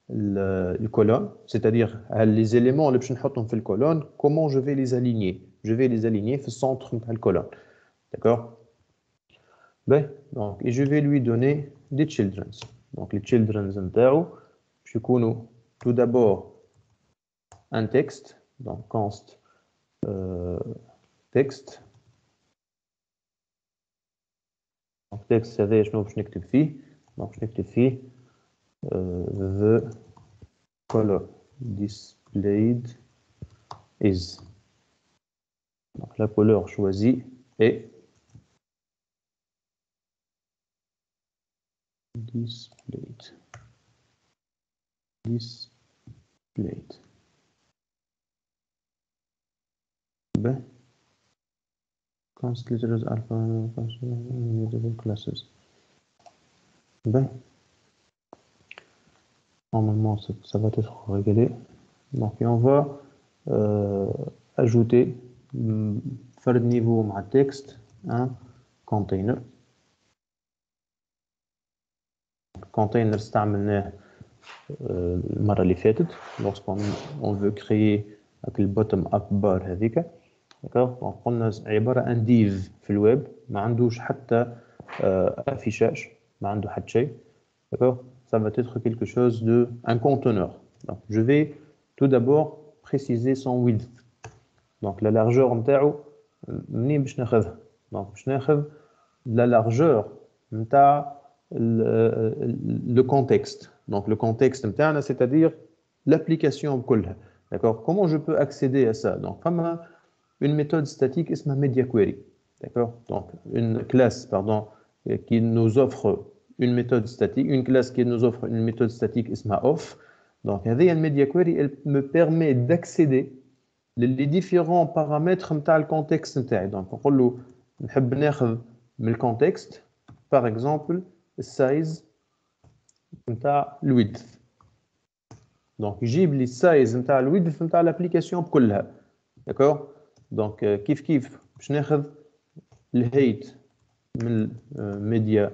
la colonne, c'est-à-dire les éléments اللي باش نحطهم في الcolonne, comment je vais les aligner? Je vais les aligner في centre de la colonne. D'accord? Ben, donc, et je vais lui donner des childrens. Donc les childrens نتاعو باش يكونوا tout d'abord un texte, donc const texte. Donc texte هذا شنو باش نكتب فيه؟ donc باش نكتب فيه the color displayed is. Donc la couleur choisie est displayed. Ben, constitutors alpha immutable classes. Ben, normalement ça va être réglé. Donc et on va ajouter faire de niveau à texte un container. Container استعملناه المرة اللي فاتت lorsqu'on veut créer le bottom up bar هذيك. d'accord قلنا عبارة عن div في الويب ما عندوش حتى affichage ما عنده حتى شيء. d'accord ça va être quelque chose de un conteneur. donc je vais tout d'abord préciser son width. donc la largeur نتاعو منين باش ناخذها. donc باش ناخذ la largeur نتاع le contexte. donc le contexte نتاعنا c'est-à-dire l'application كلها. d'accord comment je peux accéder à ça. donc comme une méthode statique اسمها media query. d'accord donc une classe pardon qui nous offre une méthode statique, une classe qui nous offre une méthode statique اسمها off. donc هذه media query elle me permet d'accéder les différents paramètres نتاع le contexte نتاعي. donc نقول له نحب ناخذ من contexte par exemple size نتاع width. donc يجيب لي size نتاع width نتاع l'application بكلها. d'accord donc كيف باش ناخذ الهيت من media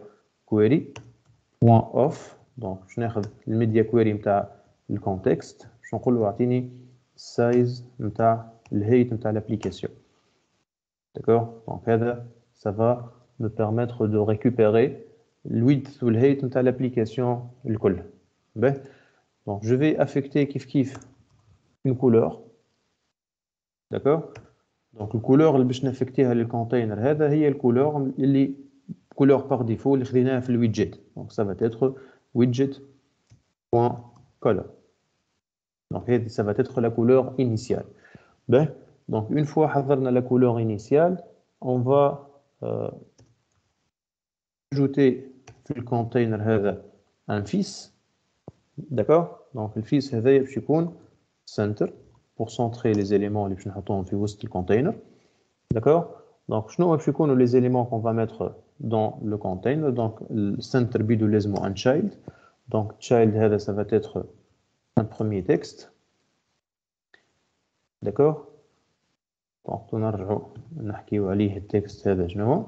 query .off. donc باش ناخذ الميديا كويري نتاع الكونتكست باش نقول له اعطيني السايز نتاع الهيت نتاع l'application. d'accord donc هذا ça va me permettre de récupérer le width ou le height نتاع l'application الكل. donc je vais affecter كيف une couleur. d'accord donc الكولور اللي باش نافكتيها للكونتينر هذا هي الكولور اللي couleur par défaut اللي خديناها في الويدجت. donc ça va être widget.color. donc ça va être la couleur initiale. donc une fois حضرنا la couleur initiale on va ajouter في الكونتينر هذا un fils. d'accord donc le fils هذا باش يكون center pour centrer les éléments اللي باش نحطوهم في وسط الكونتينر. d'accord donc شنو باش يكونوا les éléments qu'on va mettre dans le container. donc le center بيدو لازمو un child. donc child هذا ça va être un premier texte. d'accord donc نرجعوا نحكيو عليه التكست هذا شنو هو.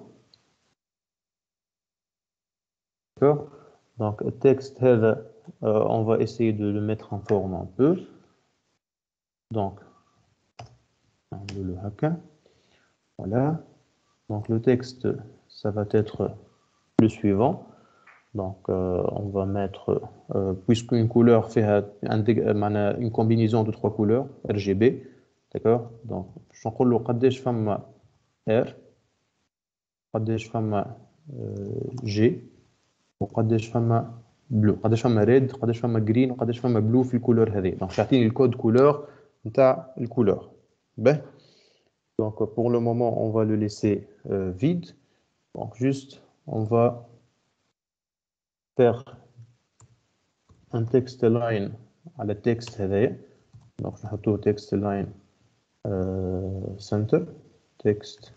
d'accord donc le texte هذا on va essayer de le mettre en forme un peu. donc نعملو له هكا. voilà donc le texte ça va être le suivant. donc on va mettre puisqu'une couleur fait une combinaison de 3 couleurs RGB. d'accord donc باش نقول له قداش فما R قداش فما G وقداش فما بلو قداش فما ريد قداش فما جرين وقداش فما بلو في الكولور هذه. donc يعطيني الكود كولور نتاع الكولور. donc pour le moment on va le laisser vide. donc juste on va faire un text line على التكست هذايا. donc نحطوه text line center text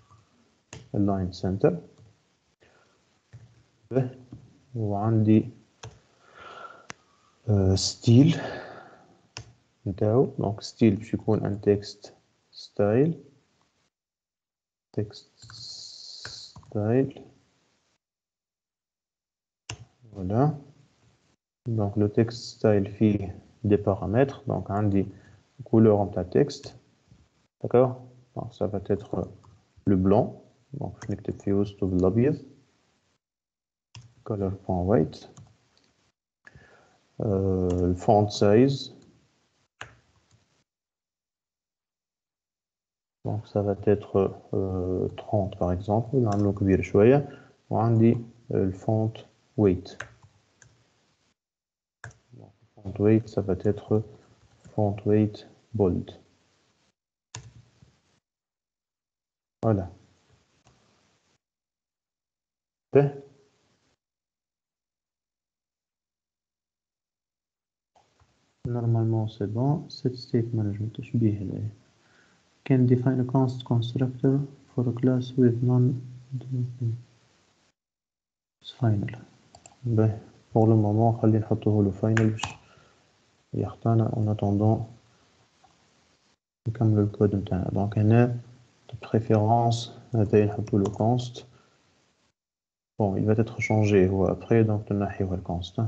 line center. وعندي style نتاعو. donc style باش يكون un text style text style. voilà donc le text style فيه des paramètres. donc عندي couleur نتاع texte. d'accord donc ça va être le blanc. donc باش نكتب فيه وسطو بالابيض color.weight. le font size donc ça va être 30 par exemple. نعملو كبير شوية. وعندي le font weight. donc font weight ça va être font weight bold. voilà. normalement c'est bon. set state management تشبيه can define a const constructor for a class with non final. Ben, pour le moment خلي نحطوه له final باش يعطينا en attendant نكمل الكود نتاعنا. دونك هنا de préférence هذا نحطو له const. Bon, il va être changé après, donc نحيوه الconst.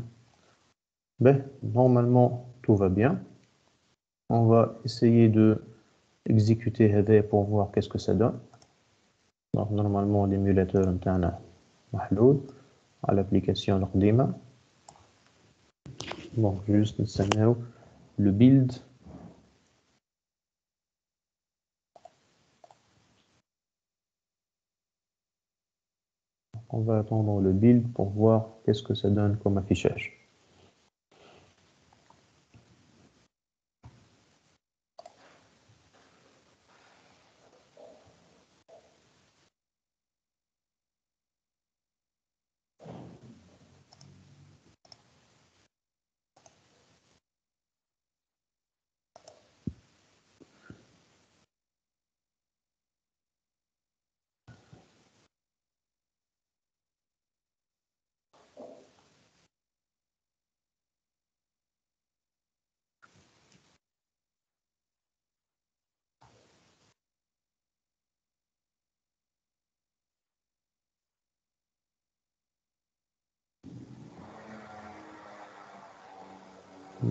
Ben, normalement tout va bien. On va essayer de exécuter هذا pour voir qu'est-ce que ça donne. Donc normalement l'émulateur نتاعنا محلول على l'application القديمة. Donc juste نستناو le build. On va attendre le build pour voir qu'est-ce que ça donne comme affichage.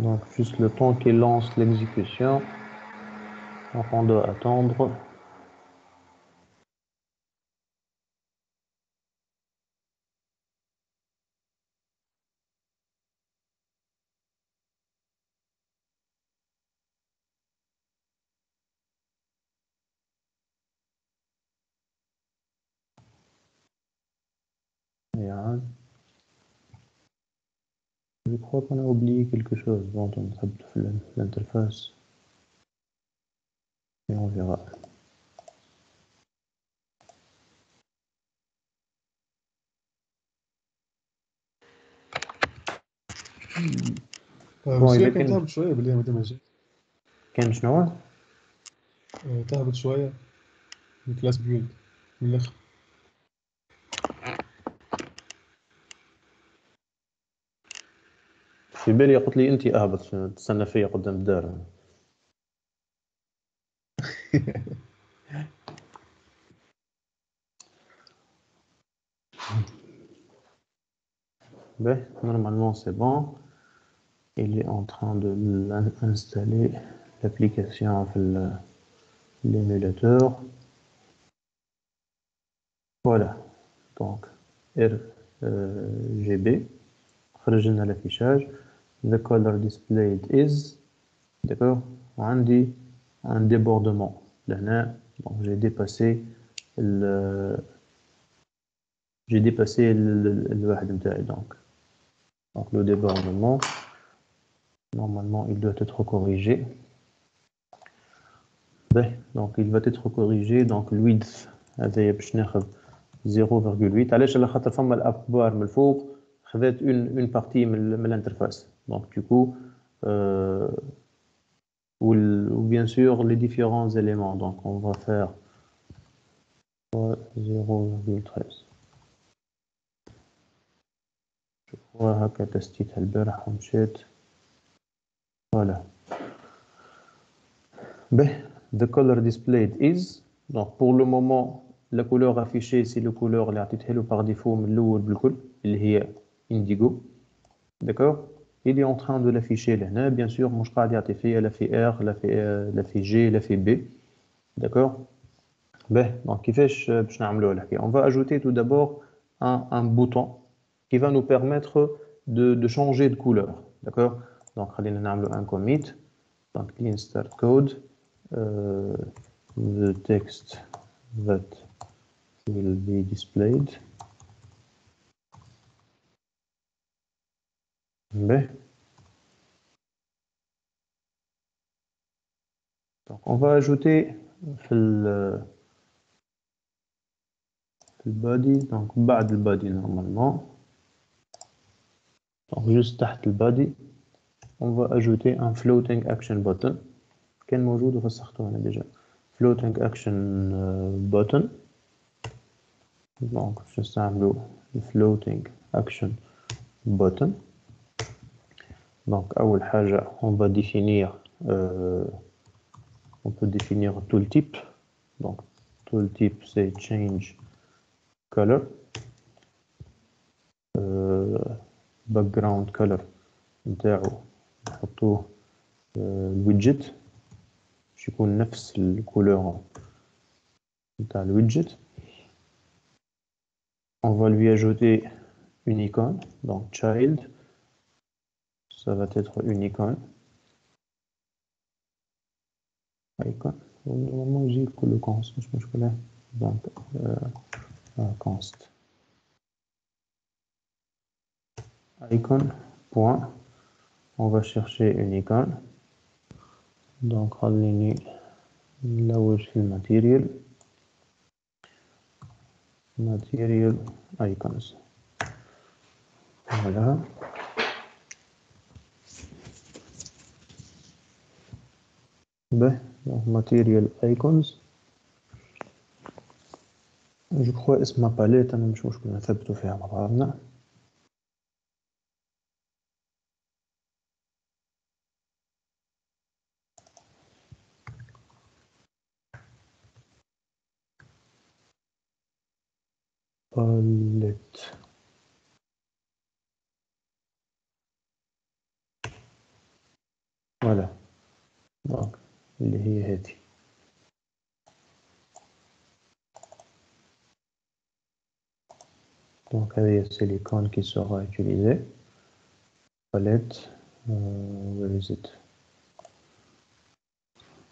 Donc juste le temps qu'il lance l'exécution. Donc on doit attendre. Bien. Je crois qu'on a oublié quelque chose dans l'interface. Et on verra. بس هي كانت تهبط شوية باللي ما جات. كان شنو؟ تهبط شوية من كلاس بيلد من الآخر. في بالي قلت لي انت اهبط تستنى فيا قدام الدار. Ben, normalement c'est bon. Il est en train de installer l'application l'émulateur. Voilà. Donc RGB. خرجنا l'affichage. The color displayed is. D'accord. عندي un débordement. لهنا donc j'ai dépassé الواحد نتاعي donc le débordement normalement il doit être corrigé. Donc il va être corrigé. Donc le width هذا باش ناخذ 0.8. علاش؟ على خاطر فما الأكبار من الفوق خذات une partie من l'interface. Donc du coup ou bien sûr les différents éléments. Donc on va faire 0.13. Je vois هكا تستيتها البارح ومشيت. Voilà. The color displayed is. Donc pour le moment la couleur affichée c'est la couleur اللي عطيتها له par défaut من الأول بالكل اللي هي indigo. D'accord. Il est en train de l'afficher là. Bien sûr مش قاعد يعطي فيا لا في R لا في G لا في B. D'accord. Donc كيفاش باش نعملوا الحكايه؟ On va ajouter tout d'abord un bouton qui va nous permettre de changer de couleur. D'accord. Donc خلينا نعملوا un commit. Donc clean start code. The text that will be displayed. Donc on va ajouter le body. Donc بعد le body normalement. Donc juste تحت le body on va ajouter un floating action button. كان موجود وفسختوه أنا déjà. Floating action button. Donc, je simple le floating action button. Donc, أول حاجة, on va définir, on peut définir tooltip. Donc, tooltip, c'est change color. Background color نتاعو نحطوه الويدجت باش يكون نفس الكولور نتاع الويدجت. On va lui ajouter une icône, donc child, ça va être une icône. Icône, normalement j'ai le const, je connais. Donc const icône point, on va chercher une icône. Donc خليني نلوج في الماتيريال material icons. Voilà. Donc material icons. Je crois اسمها palette, أنا مش مشكلة نثبتوا فيها مع بعضنا. palette. Voilà. Donc اللي هي هذه. Donc c'est l'icône qui sera utilisée. Palette, where is it?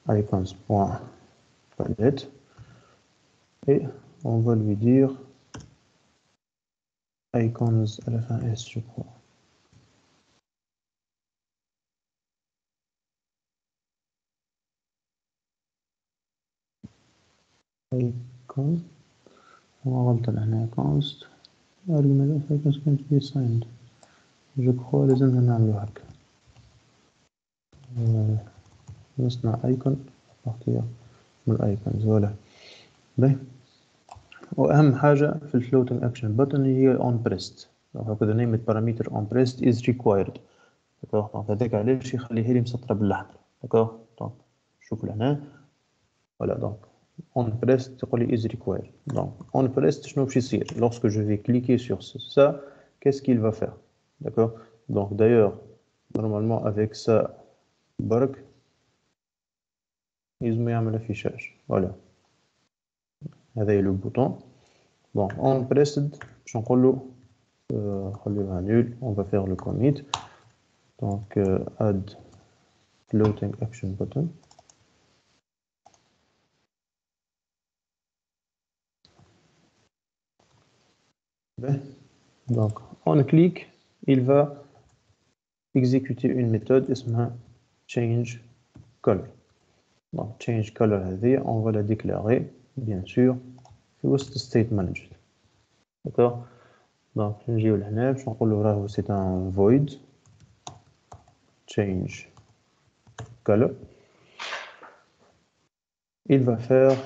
Icons.palette. Et on va lui dire icons à la fin S, je crois. Icon. On va rentrer dans un const. Argument of icons can be assigned. Je crois les نعملوا هكا. نصنع icon à partir من icons. Voilà. باهي. وأهم حاجة في floating action button هي on pressed. Donc هكذا نيمة parameter on pressed is required. D'accord. Donc هذاك علاش يخليها لي مسطرة بالأحمر. D'accord. Donc شوفوا لهنا. Voilà. Donc on pressed تقول لي is required. Donc on pressed شنو باش يصير؟ Lorsque je vais cliquer sur ça, qu'est-ce qu'il va faire? D'accord. Donc d'ailleurs, normalement avec ça, برك يلزم يعمل affichage. Voilà. هذا le bouton. Bon, on pressed, باش نقولوا خليوها nul, on va faire le commit. Donc add floating action button. Donc on clique, il va exécuter une méthode اسمها change color. Donc change color هذه on va la déclarer bien sûr في وسط state manager. D'accord. Donc نجيو لهنا باش نقولوا راهو c'est un void change color. Il va faire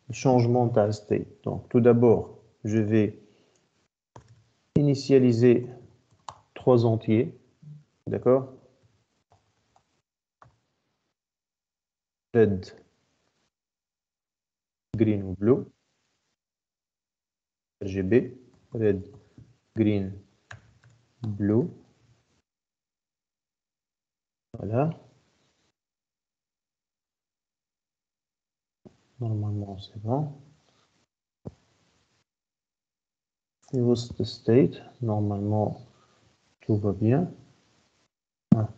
le changement de state. Donc tout d'abord je vais initialiser 3 entiers, d'accord? Red, green ou bleu, RGB, red, green, bleu. Voilà. Normalement c'est bon. Et the state, normalement tout va bien. Ah,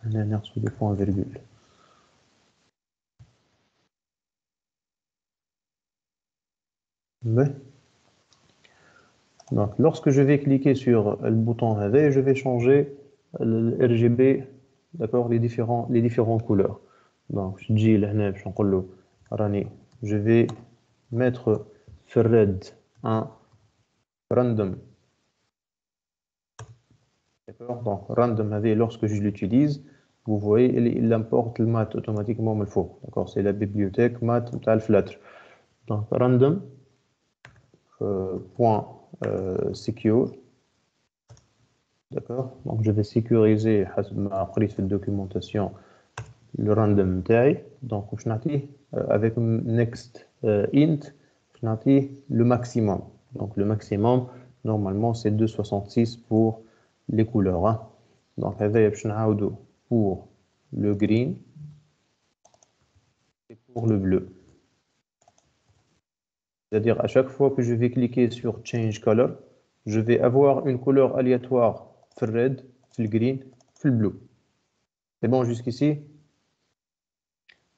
on a reçu des points virgule. Mais donc lorsque je vais cliquer sur le bouton AV, je vais changer le RGB, d'accord, les différentes couleurs. Donc je dis là, je vais mettre sur red un random. D'accord. Donc random AV, lorsque je l'utilise, vous voyez, il importe le mat automatiquement. D'accord. C'est la bibliothèque mat le Flutter. Donc random point secure. D'accord. Donc je vais sécuriser حسب ما قريت في الdocumentation le random نتاعي. Donc باش نعطيه avec next int باش نعطيه le maximum. Donc le maximum normalement c'est 266 pour les couleurs. Hein. Donc هذايا باش نعاودو pour le green et pour le bleu. C'est-à-dire à chaque fois que je vais cliquer sur change color, je vais avoir une couleur aléatoire في red, في green, في bleu. C'est bon jusqu'ici?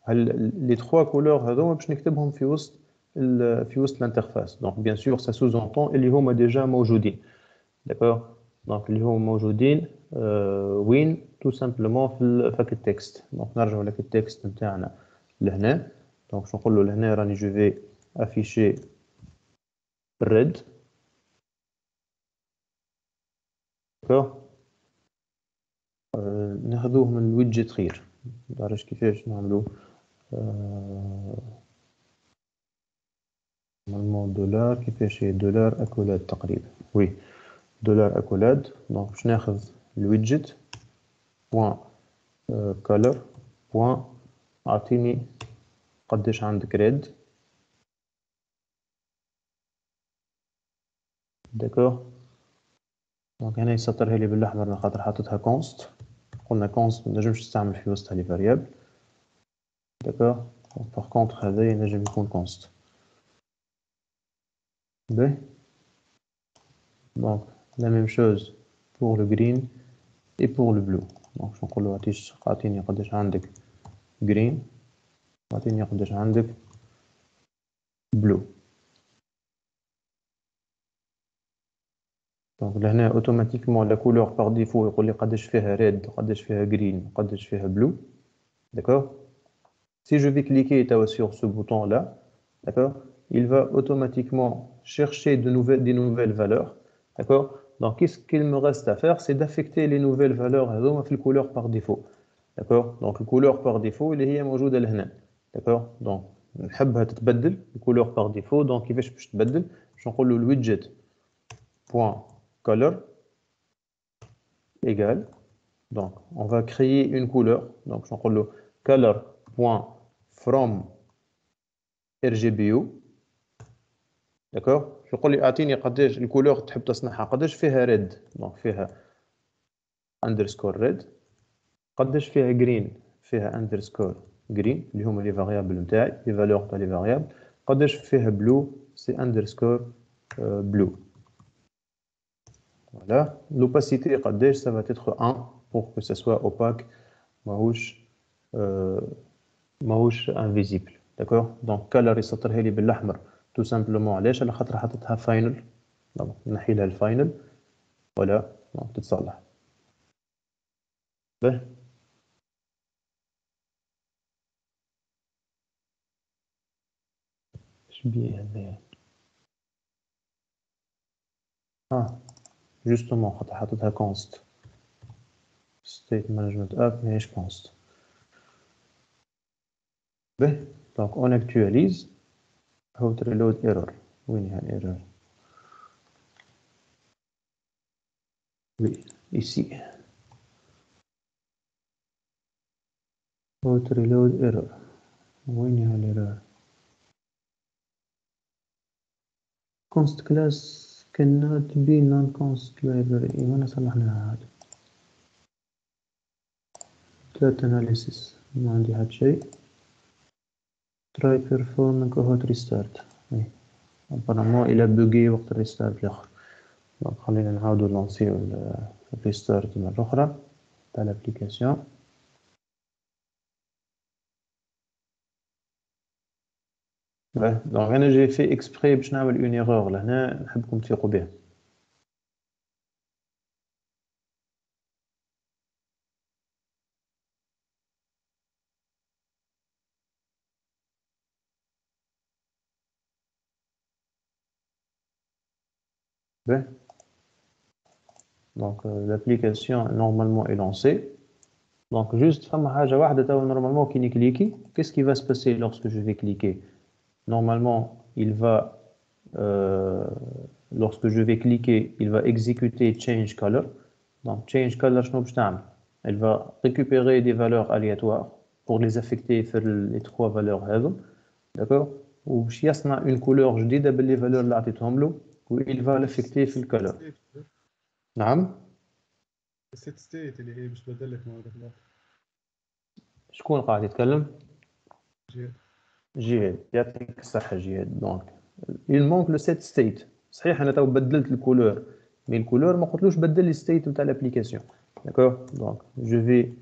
Les trois couleurs هذوما باش نكتبهم في وسط l'interface. Donc bien sûr ça sous-entend اللي هما déjà موجودين. D'accord? Donc اللي هما موجودين وين tout simplement في فك التكست. Donc نرجعوا لك التكست نتاعنا لهنا. Donc شنو نقول له لهنا راني je vais afficher red. D'accord? ناخذوه من الويدجت خير. نعرفش كيفاش نعملوه. normalement دولار كيفاش هي دولار اكولاد تقريبا. وي دولار اكولاد. دونك باش ناخذ الويدجت بوان color بوان اعطيني قداش عندك ريد. داكور. دونك هنا يسطرها لي بالاحمر خاطر حاططها كونست. قلنا كونست ما نجمش تستعمل في وسطها لي فاريابل. داكور. دونك باغ كونطخ هذا ينجم يكون كونست. باهي. دونك la même chose pour le green et pour le bleu. دونك شنو نقولو اعطيني قداش عندك green اعطيني قداش عندك blue. دونك لهنا اوتوماتيكمون لا كولور باغ ديفو يقول لي قداش فيها ريد قداش فيها green قداش فيها blue. D'accord? Si je vais cliquer sur ce bouton là, d'accord, il va automatiquement chercher des nouvelles valeurs. D'accord? Donc, qu'est-ce qu'il me reste à faire? C'est d'affecter les nouvelles valeurs à la couleur par défaut. D'accord? Donc, la couleur par défaut, elle est موجودة لهنا. D'accord? Donc, نحبها تتبدل couleur par défaut. Donc, كيفاش باش تبدل؟ باش نقولوا le widget point color égale. Donc, on va créer une couleur. Donc, je vais le color point from RGBO. D'accord? Je vais lui dire une couleur تحب تصنعها قداش فيها red. Donc, فيها underscore red. قداش فيها green. فيها underscore green. اللي هما les variables نتاعي. les valeurs تاع les variables. قداش فيها blue. c'est underscore blue. Voilà. L'opacité قداش ça va être 1 pour que ça soit opaque. ماهوش invisible. D'accord? Donc color يسطرها لي بالاحمر tout simplement علاش على خاطر حطيتها final. دونك نحي لها الفاينل. ولا دونك تتصلح. باهي. شبيه هذايا. justement خاطر حطيتها const. state management app ماهيش const. باهي. donc on actualise. How to reload error. وين هي error? Oui, ici. How to reload error. وين هي l'error? const class cannot be non-const library. وانا صلحناها هذا. Threat analysis. ما عندي حد شيء. try performing hot restart. apparemment il a bugué وقت الريستارت الاخر. donc خلينا نعاودو نلانسيو الريستارت مرة أخرى تاع l'application. donc أنا j'ai fait exprès باش نعمل une erreur لهنا نحبكم تفيقوا بها. donc l'application normalement est lancée. donc juste فما حاجة واحدة توا normalement كي نكليكي qu'est-ce qui va se passer lorsque je vais cliquer? Normalement il va lorsque je vais cliquer, il va exécuter change color. Donc change color, شنو باش تعمل? Elle va récupérer des valeurs aléatoires pour les affecter sur les trois valeurs هذو. D'accord? وباش يصنع une couleur جديدة باللي valeurs اللي عطيتهم له il va l'affecter في الكولور. نعم؟ الست ستيت اللي هي باش تبدل لك مواد الأخلاق. شكون قاعد يتكلم؟ جهاد. جهاد، يعطيك الصحة جهاد. دونك il manque le set state. صحيح أنا تو بدلت الكولور، mais الكولور ما قلتلوش بدل لي state نتاع l'application. D'accord? Donc je vais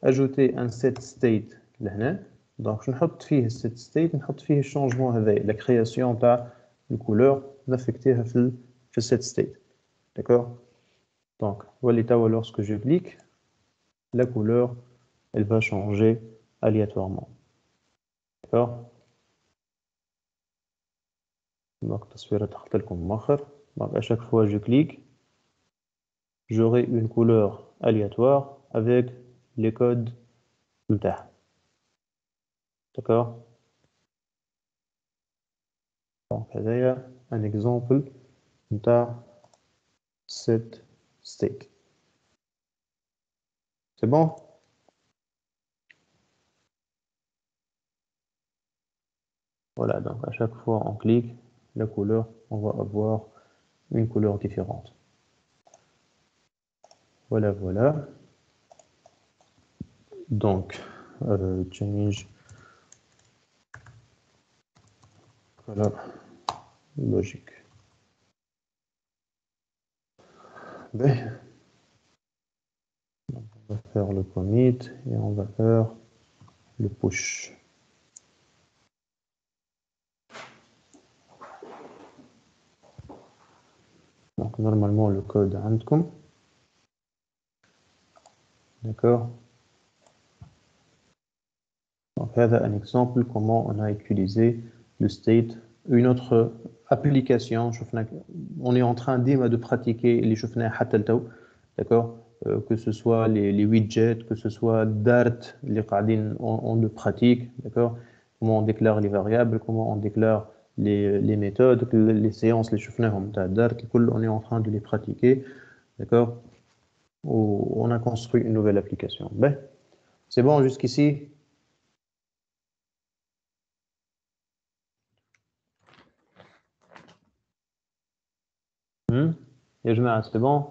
ajouter un set state لهنا. Donc je نحط فيه set state، نحط فيه الشونجمون هذايا، la création تاع الكولور نافكتيها في set state. D'accord? Donc voilà, lorsque je clique, la couleur elle va changer aléatoirement. D'accord? Donc تصويرة تحط لكم مؤخر. Donc à chaque fois je clique, j'aurai une couleur aléatoire avec les codes نتاعها. D'accord? Donc هذايا un exemple نتاع set state. C'est bon? Voilà, donc à chaque fois on clique, la couleur, on va avoir une couleur différente. Voilà, voilà. Donc, change color logic. Ben, donc on va faire le commit et on va faire le push. Donc normalement le code عندكم. D'accord? Donc هذا un exemple comment on a utilisé le state. Une autre application, on est en train ديما de pratiquer اللي شفناه حتى لتو. D'accord? Que ce soit les widgets, que ce soit Dart, اللي قاعدين on le pratique. D'accord? Comment on déclare les variables, comment on déclare les méthodes, les séances اللي شفناهم تاع Dart, الكل on est en train de les pratiquer. D'accord? On a construit une nouvelle application. Ben, c'est bon jusqu'ici? يا جماعة c'est bon?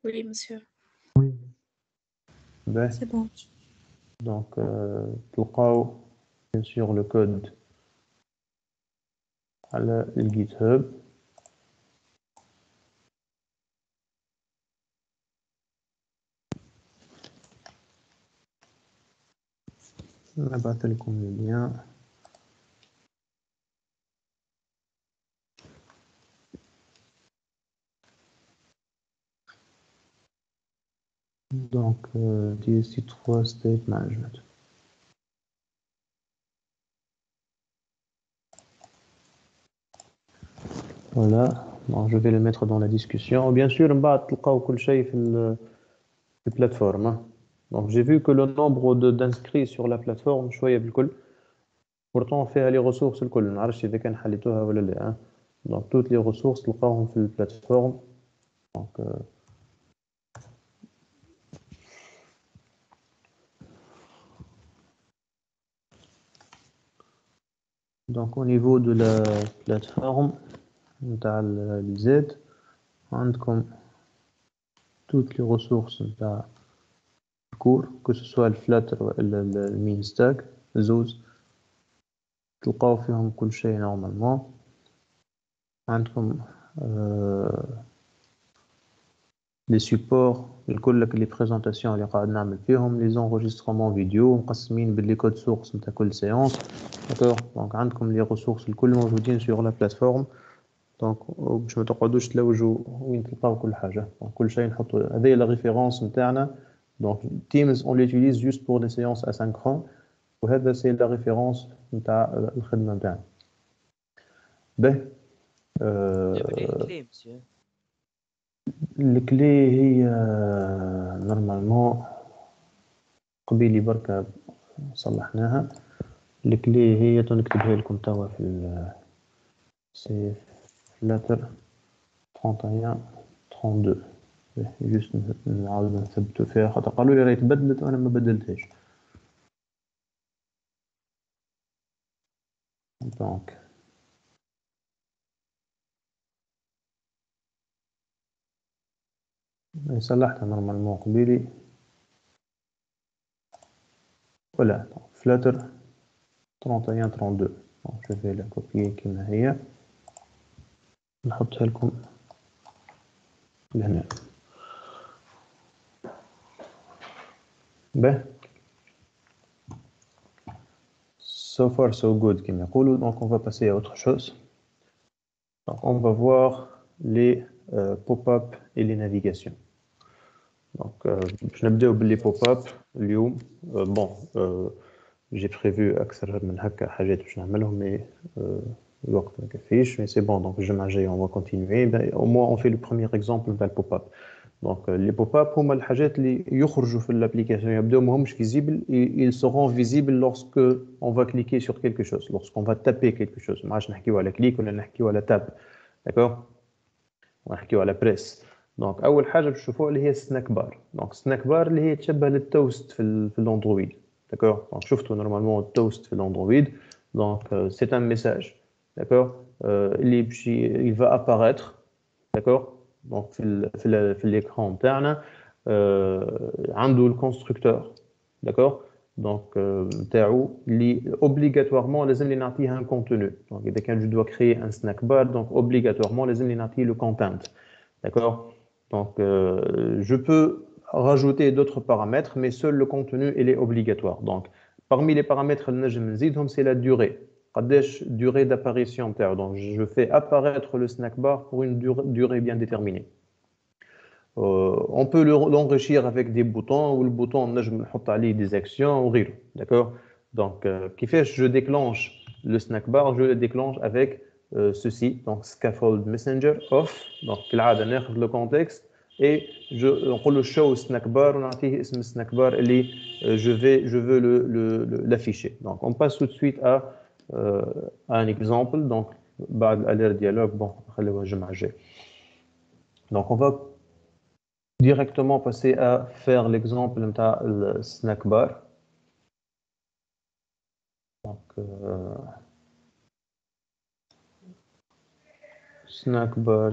Oui, monsieur. Ben, C'est bon. donc تلقاو bien sûr le code على الGitHub. نبعث لكم le lien. Donc DSC3 State Management. Voilà, bon, je vais le mettre dans la discussion. Bien sûr, on va تلقاو كل شيء في البلاتفورم. Donc j'ai vu que le nombre d'inscrits sur la plateforme شوية بالكل. Pourtant فيها les ressources الكل. ما نعرفش إذا كان حليتوها ولا لا. Donc toutes les ressources تلقاوهم في البلاتفورم. Donc au niveau de la plateforme نتاع الزاد عندكم toutes les ressources نتاع الكور que ce soit الفلاتر ولا المين ستاك زوز تلقاو فيهم كل شيء نورمالمون. عندكم لي سيبور الكل لي بريزونطاسيون اللي قاعد نعمل فيهم لي زونغيسترومون فيديو مقسمين باللي كود سورس نتاع كل سيونس. داكور دونك عندكم لي ريسورس الكل موجودين سور لا بلاتفورم. دونك باش ما تقعدوش تلوجوا وين تلقاو كل حاجه. دونك كل شيء نحطوا هذه لا ريفيرونس نتاعنا. دونك Teams on l'utilise juste pour des séances asynchrones وهذا سي لا ريفيرونس نتاع الخدمه نتاعنا. باهي الكلي هي نورمالمون قبيلي بركة صلحناها. الكلي هي تنكتبها لكم توا في c'est Flutter 31 32. juste نعاود نثبتو فيها خاطر قالوا لي راهي تبدلت وانا ما بدلتهاش. دونك صلحتها نورمالمون قبيلي ولا Flutter 31 32. je vais la copier كما هي نحطها لكم لهنا. Ben, so far so good كما يقولوا. Donc on va passer à autre chose. Donc on va voir les pop-up et les navigations. Donc باش نبداو باللي pop-up اليوم. Bon, j'ai prévu أكثر من هكا حاجات باش نعملهم mais الوقت ما كفيش. Mais c'est bon, donc الجمعة الجاية on va continuer. Ben, au moins on fait le premier exemple vers le pop-up. Donc les pop-up هما الحاجات اللي يخرجوا في l'application يبداو ماهمش visibles et ils seront visibles lorsque on va cliquer sur quelque chose, lorsqu'on va taper quelque chose. ما عادش نحكيو على click ولا نحكيو على tap. D'accord? ونحكيو على press. Donc أول حاجة باش نشوفوها اللي هي snack bar. Donc snack bar اللي هي تشبه للتوست في الأندرويد. D'accord? Donc شفتوا normalement التوست في الأندرويد. Donc c'est un message. D'accord? اللي il va apparaître. D'accord? Donc في l'écran تاعنا عنده الكونستركتور. D'accord? Donc تاعو اللي obligatoirement لازم لي نعطيه un contenu. Donc إذا كان je dois créer un snack bar, donc obligatoirement لازم لي نعطيه le content. D'accord? Donc je peux rajouter d'autres paramètres, mais seul le contenu il est obligatoire. Donc parmi les paramètres اللي نجم نزيدهم c'est la durée. قداش durée d'apparition تاعو. Donc je fais apparaître le snack bar pour une durée bien déterminée. On peut l'enrichir avec des boutons ou le bouton نجم نحط عليه des actions وغيره. D'accord? Donc كيفاش je déclenche le snack bar? Je le déclenche avec ceci, donc scaffold messenger off. Donc كالعادة ناخذ le contexte et je نقول له show snack bar ونعطيه اسم snack bar اللي je veux l'afficher. Donc on passe tout de suite à un exemple. Donc بعد alert dialogue bon خليوها الجمعة الجاية. Donc on va directement passer à faire l'exemple de le snack bar. Donc snack bar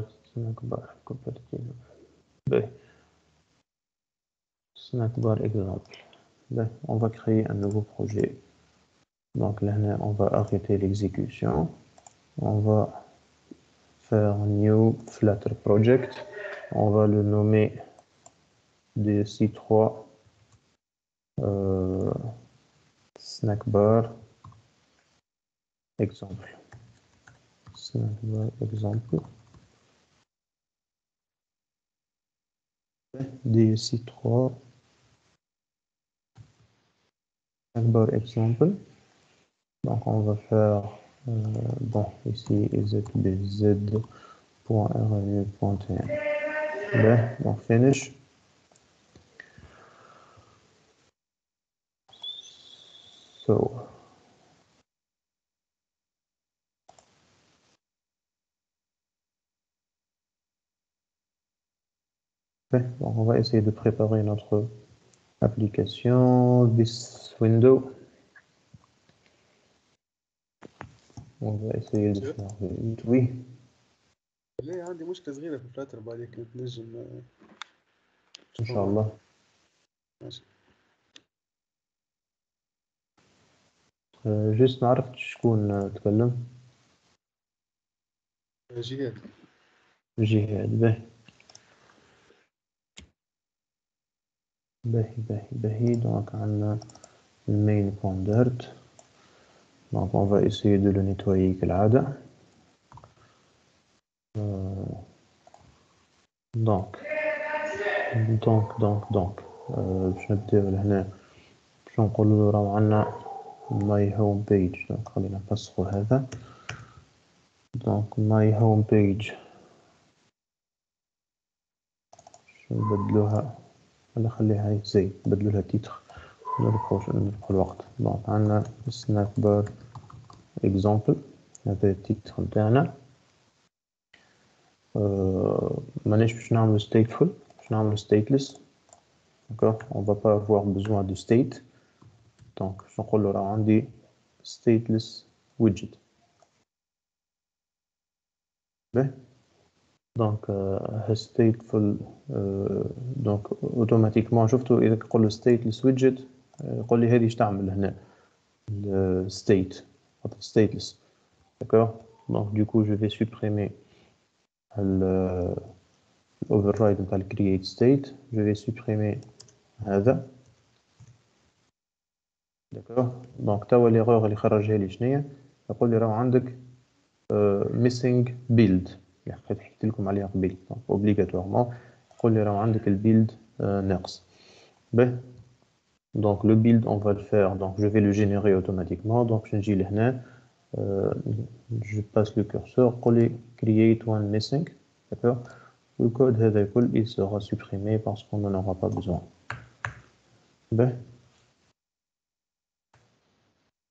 compatible. Snack bar exemple. On va créer un nouveau projet. Donc là on va arrêter l'exécution. On va faire new Flutter project. On va le nommer DC3 snack bar exemple. Snack bar exemple. DC3 snack bar exemple. Donc on va faire bon ici zbz.rv.tn. On finish. So donc on va essayer de préparer notre application. This window. On va essayer de faire vite. Oui. ليه عندي مشكلة صغيرة في فلاتر بعدين كنت نجم إن شاء الله. ماشي. جست ما عرفتش شكون تكلم. جهاد. جهاد. باهي. Donc عندنا المين convert. Donc on va essayer de le nettoyer كالعادة. Donc باش نبداو لهنا باش نقولوا راهو عندنا my home page. donc خلينا نفسخوا هذا. donc my home page شو نبدلوها ولا خليها زي نبدلوا لها تيتر نربحوا الوقت. donc عندنا snack bar example هذا التيتر نتاعنا. مانيش باش نعملو stateful باش نعملو stateless. D'accord, on va pas avoir besoin de state. Donc je نقول له راه عندي stateless widget. باهي. Donc stateful donc automatiquement شفتوا إذا نقول له stateless widget يقول لي هذه ايش تعمل هنا state stateless. D'accord, donc du coup je vais supprimer l'override نتاع create state. Je vais supprimer هذا. D'accord, donc توا l'erreur اللي خرجها لي شنيا يقول لي راه عندك missing build اللي حكيت لكم عليها قبل. donc obligatoirement يقول لي راه عندك البيلد ناقص. باهي. donc le build on va le faire, donc je vais le générer automatiquement. donc je نجي لهنا je passe le curseur يقول لي create one missing. d'accord, le code هذا الكل il sera supprimé parce qu'on n'en aura pas besoin. باهي.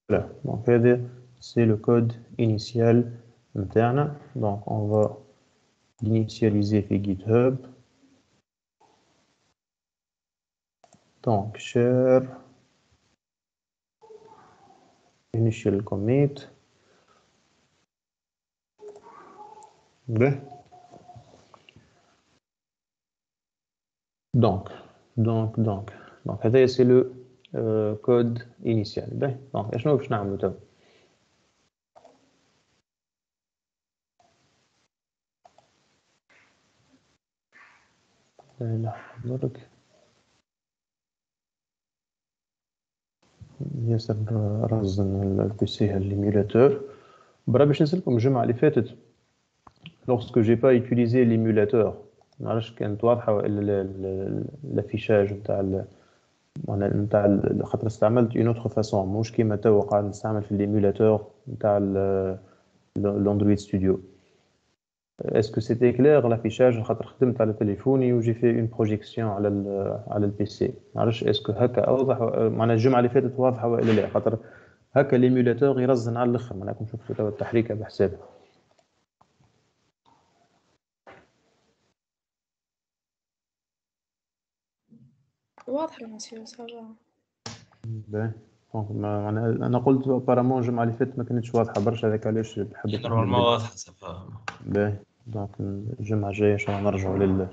voilà, donc هذا c'est le code initial interne. donc on va l'initialiser في GitHub. donc share initial commit. باهي. donc هذا c'est le code initial. باهي. donc شنو باش نعملو توا؟ لحظة برك ياسر رازن البيسي l'émulateur. برا باش نسألكم الجمعة اللي فاتت lorsque j'ai pas utilisé l'émulateur معرفش كانت واضحة ولا الافيشاج نتاع خاطر استعملت une autre façon مش كيما توا قاعد نستعمل في l'émulateur نتاع l'Android Studio. Est-ce que c'était clair l'affichage خاطر خدمت على تليفوني وجي في une projection على البيسي. معرفش اسكو هكا اوضح معناها الجمعة اللي فاتت واضحة ولا لا خاطر هكا l'émulateur يرزن على الاخر. معناكم شفتوا توا التحريكة بحسابها. واضحة مسيو صافا. باهي. دونك معناها انا قلت ابارامون الجمعة اللي فاتت ما كانتش واضحة برشا هذاك علاش حبيت نورمالمون واضحة صافا. باهي. دونك الجمعة الجاية ان شاء الله نرجعوا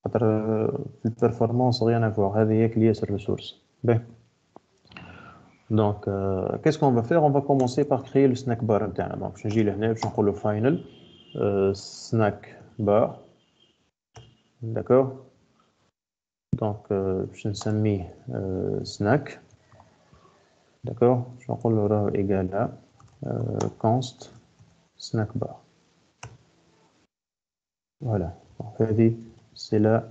خاطر في البرفورمانس rien à voir. هذه هي اللي ياسر ريسورس. باهي. donc qu'est-ce qu'on va faire? on va commencer par créer le snack bar نتاعنا. donc باش نجي لهنا باش نقولوا final snack bar. d'accord, donc باش نسميه snack. d'accord, باش نقولوا راه égal à const snack bar. voilà, donc هذه c'est la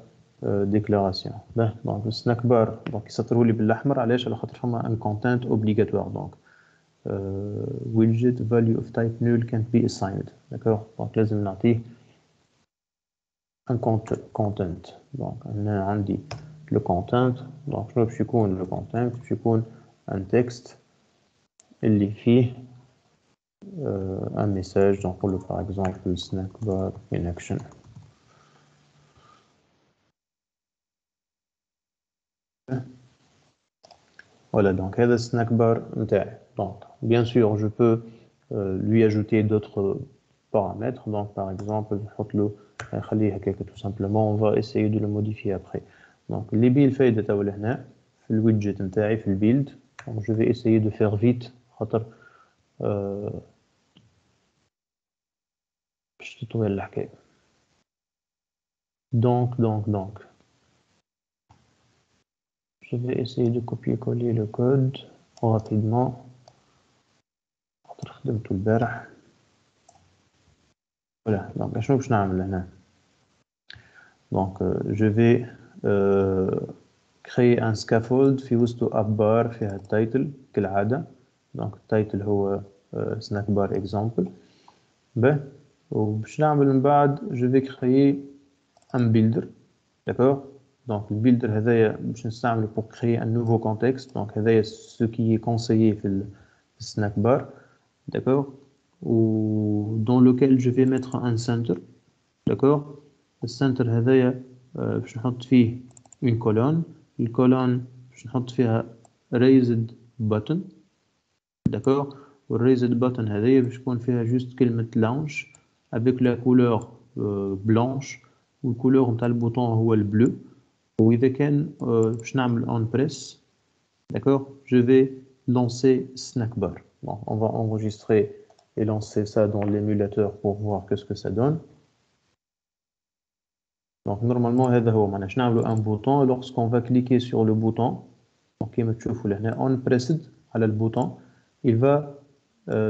déclaration. donc le snack bar donc يسطروا لي بالاحمر علاش؟ على خاطر فما un content obligatoire. donc widget value of type null can't be assigned. d'accord, donc لازم نعطيه un content. donc انا عندي le content. donc شنو باش يكون le content؟ باش يكون un texte اللي فيه un message. donc نقولوا par exemple snack bar in action. voilà, donc هذا snack bar نتاعي. donc bien sûr je peux lui ajouter d'autres paramètres. donc par exemple نحط له نخليه هكاك tout simplement. on va essayer de le modifier après. donc اللي بيه الفايدة توا لهنا في الويدجت نتاعي في البيلد. donc je vais essayer de faire vite خاطر باش تطول الحكاية. donc je vais essayer de copier-coller le code rapidement. خاطر خدمته البارح. voilà, donc شنو باش نعمل هنا؟ donc je vais créer un scaffold في وسطو app bar فيها title كالعادة. donc التايتل هو snack bar example. باهي. وباش نعمل من بعد je vais créer un builder. d'accord, donc le builder هذايا باش نستعمله pour créer un nouveau contexte. donc هذايا ce qui est conseillé في snack bar. d'accord, ou dans lequel je vais mettre un center. d'accord. السنتر هذايا باش نحط فيه une colonne. الكولون باش نحط فيها raised button, d'accord. والraised button هذايا باش تكون فيها juste كلمة launch avec la couleur blanche, والcouleur نتاع البوطون هو البلو. وإذا كان باش نعمل on press, d'accord, je vais lancer snack bar. Bon, on va enregistrer et lancer ça dans l'émulateur pour voir qu'est-ce que ça donne. Donc normalement هذا هو معناها باش نعملوا un bouton. Lorsqu'on va cliquer sur le bouton, donc كيما تشوفوا لهنا on pressed على البوطون, il va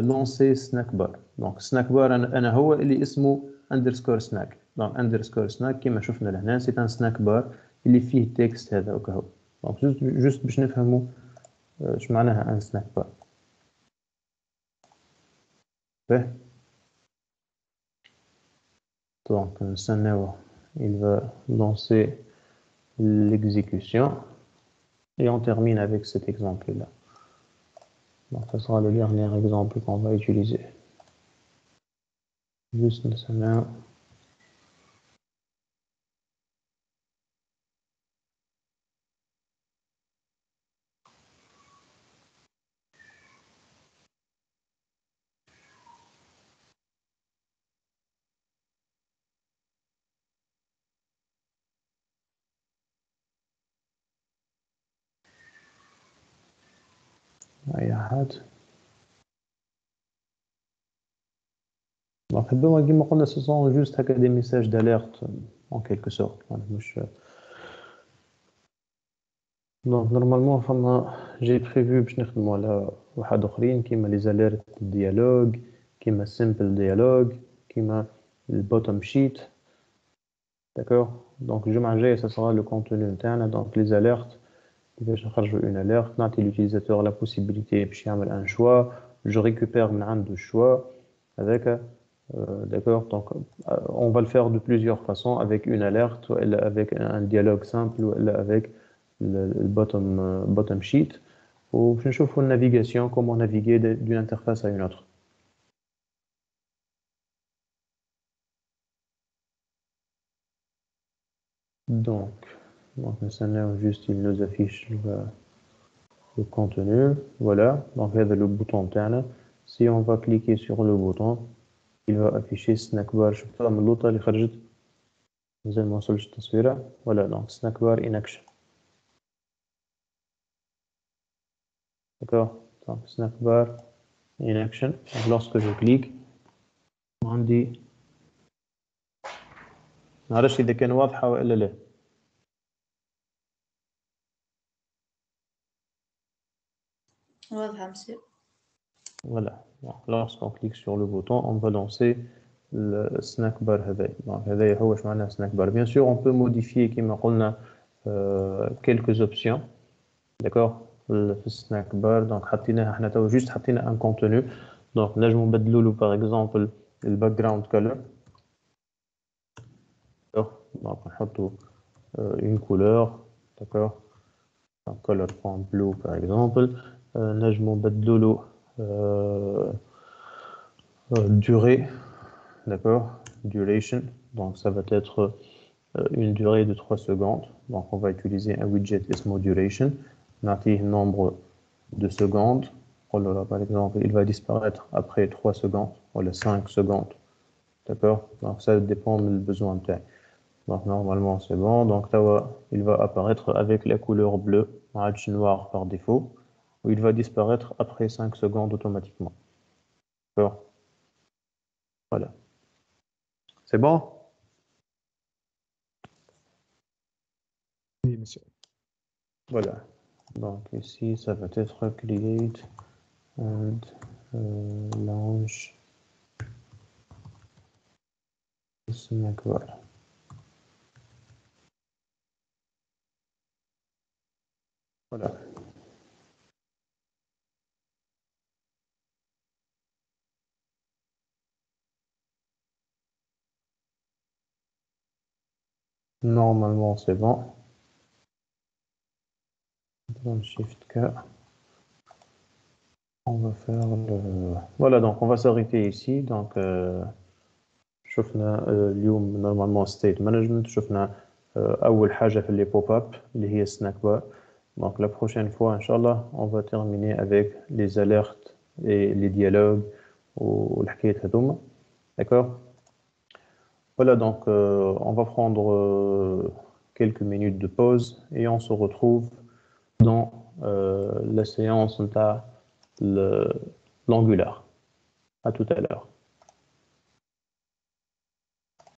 lancer snack bar. donc snack bar أنا هو اللي اسمه underscore snack. donc underscore snack كيما شفنا لهنا c'est un snack bar اللي فيه تكست هذا وكهو. donc juste باش نفهموا اش معناها un snack bar. باهي. donc نستناوه, il va lancer l'exécution et on termine avec cet exemple là. donc ça sera le dernier exemple qu'on va utiliser. juste نستناو. أي أحد. donc ربما كيما قلنا ce sont juste هكا des messages d'alerte en quelque sorte. مش donc normalement فما j'ai prévu باش نخدموا على واحد اخرين كيما les alertes dialogue, كيما simple dialogue, كيما bottom sheet, d'accord. donc الجمعة الجاية ça sera le contenu نتاعنا. donc les alertes باش نخرجوا une alerte, نعطي l'utilisateur la possibilité باش يعمل un choix, je récupère من عنده الشوا هذاك. d'accord. donc on va le faire de plusieurs façons, avec une alerte, ou avec un dialogue simple, ou avec le bottom sheet. ou je نشوفوا une navigation, comment naviguer d'une interface à une autre. donc maintenant juste il nous affiche le contenu. voilà. donc هذا le bouton تاعنا. si on va cliquer sur le bouton, il va afficher snack bar. شفتوها من اللوطة اللي خرجت مازال ما وصلش التصويرة. voilà. donc snack bar in action. d'accord. donc snack bar in action. donc lorsque je clique عندي, معرفش إذا كان واضحة ولا لا. واضحة مسيو. voilà. donc lorsqu'on clique sur le bouton, on va lancer le snack bar هذا. donc هذا هو اش معناه snack bar. bien sûr on peut modifier كما قلنا quelques options, d'accord. في snack bar donc حطيناها احنا تو juste حطينا un contenu. donc نجمو نبدلوا له par exemple le background color. donc نحطوا une couleur, d'accord. donc color blue par exemple. نجمو نبدلوا له durée, d'accord. duration, donc ça va être une durée de 3 secondes. donc on va utiliser un widget اسمه duration. نعطيه nombre de secondes. par exemple il va disparaître après 3 secondes ou 5 secondes, d'accord. donc ça dépend du besoin تاعي. donc normalement c'est bon. donc il va apparaître avec la couleur bleue, match noir par défaut, ou il va disparaître après 5 secondes automatiquement, d'accord. voilà. c'est bon. Oui, monsieur. voilà. donc ici ça va être create and launch snack bar. voilà. normalement c'est bon. Shift K. On va faire le... voilà. donc on va s'arrêter ici. donc je شفنا اليوم normalement state management. شفنا أول حاجة في les pop-up اللي هي snack bar. Donc la prochaine fois, Inch'Allah, on va terminer avec les alertes et les dialogues ou l'hakayat hadouma. D'accord? Voilà, donc on va prendre quelques minutes de pause et on se retrouve dans la séance de l'Angular. À tout à l'heure.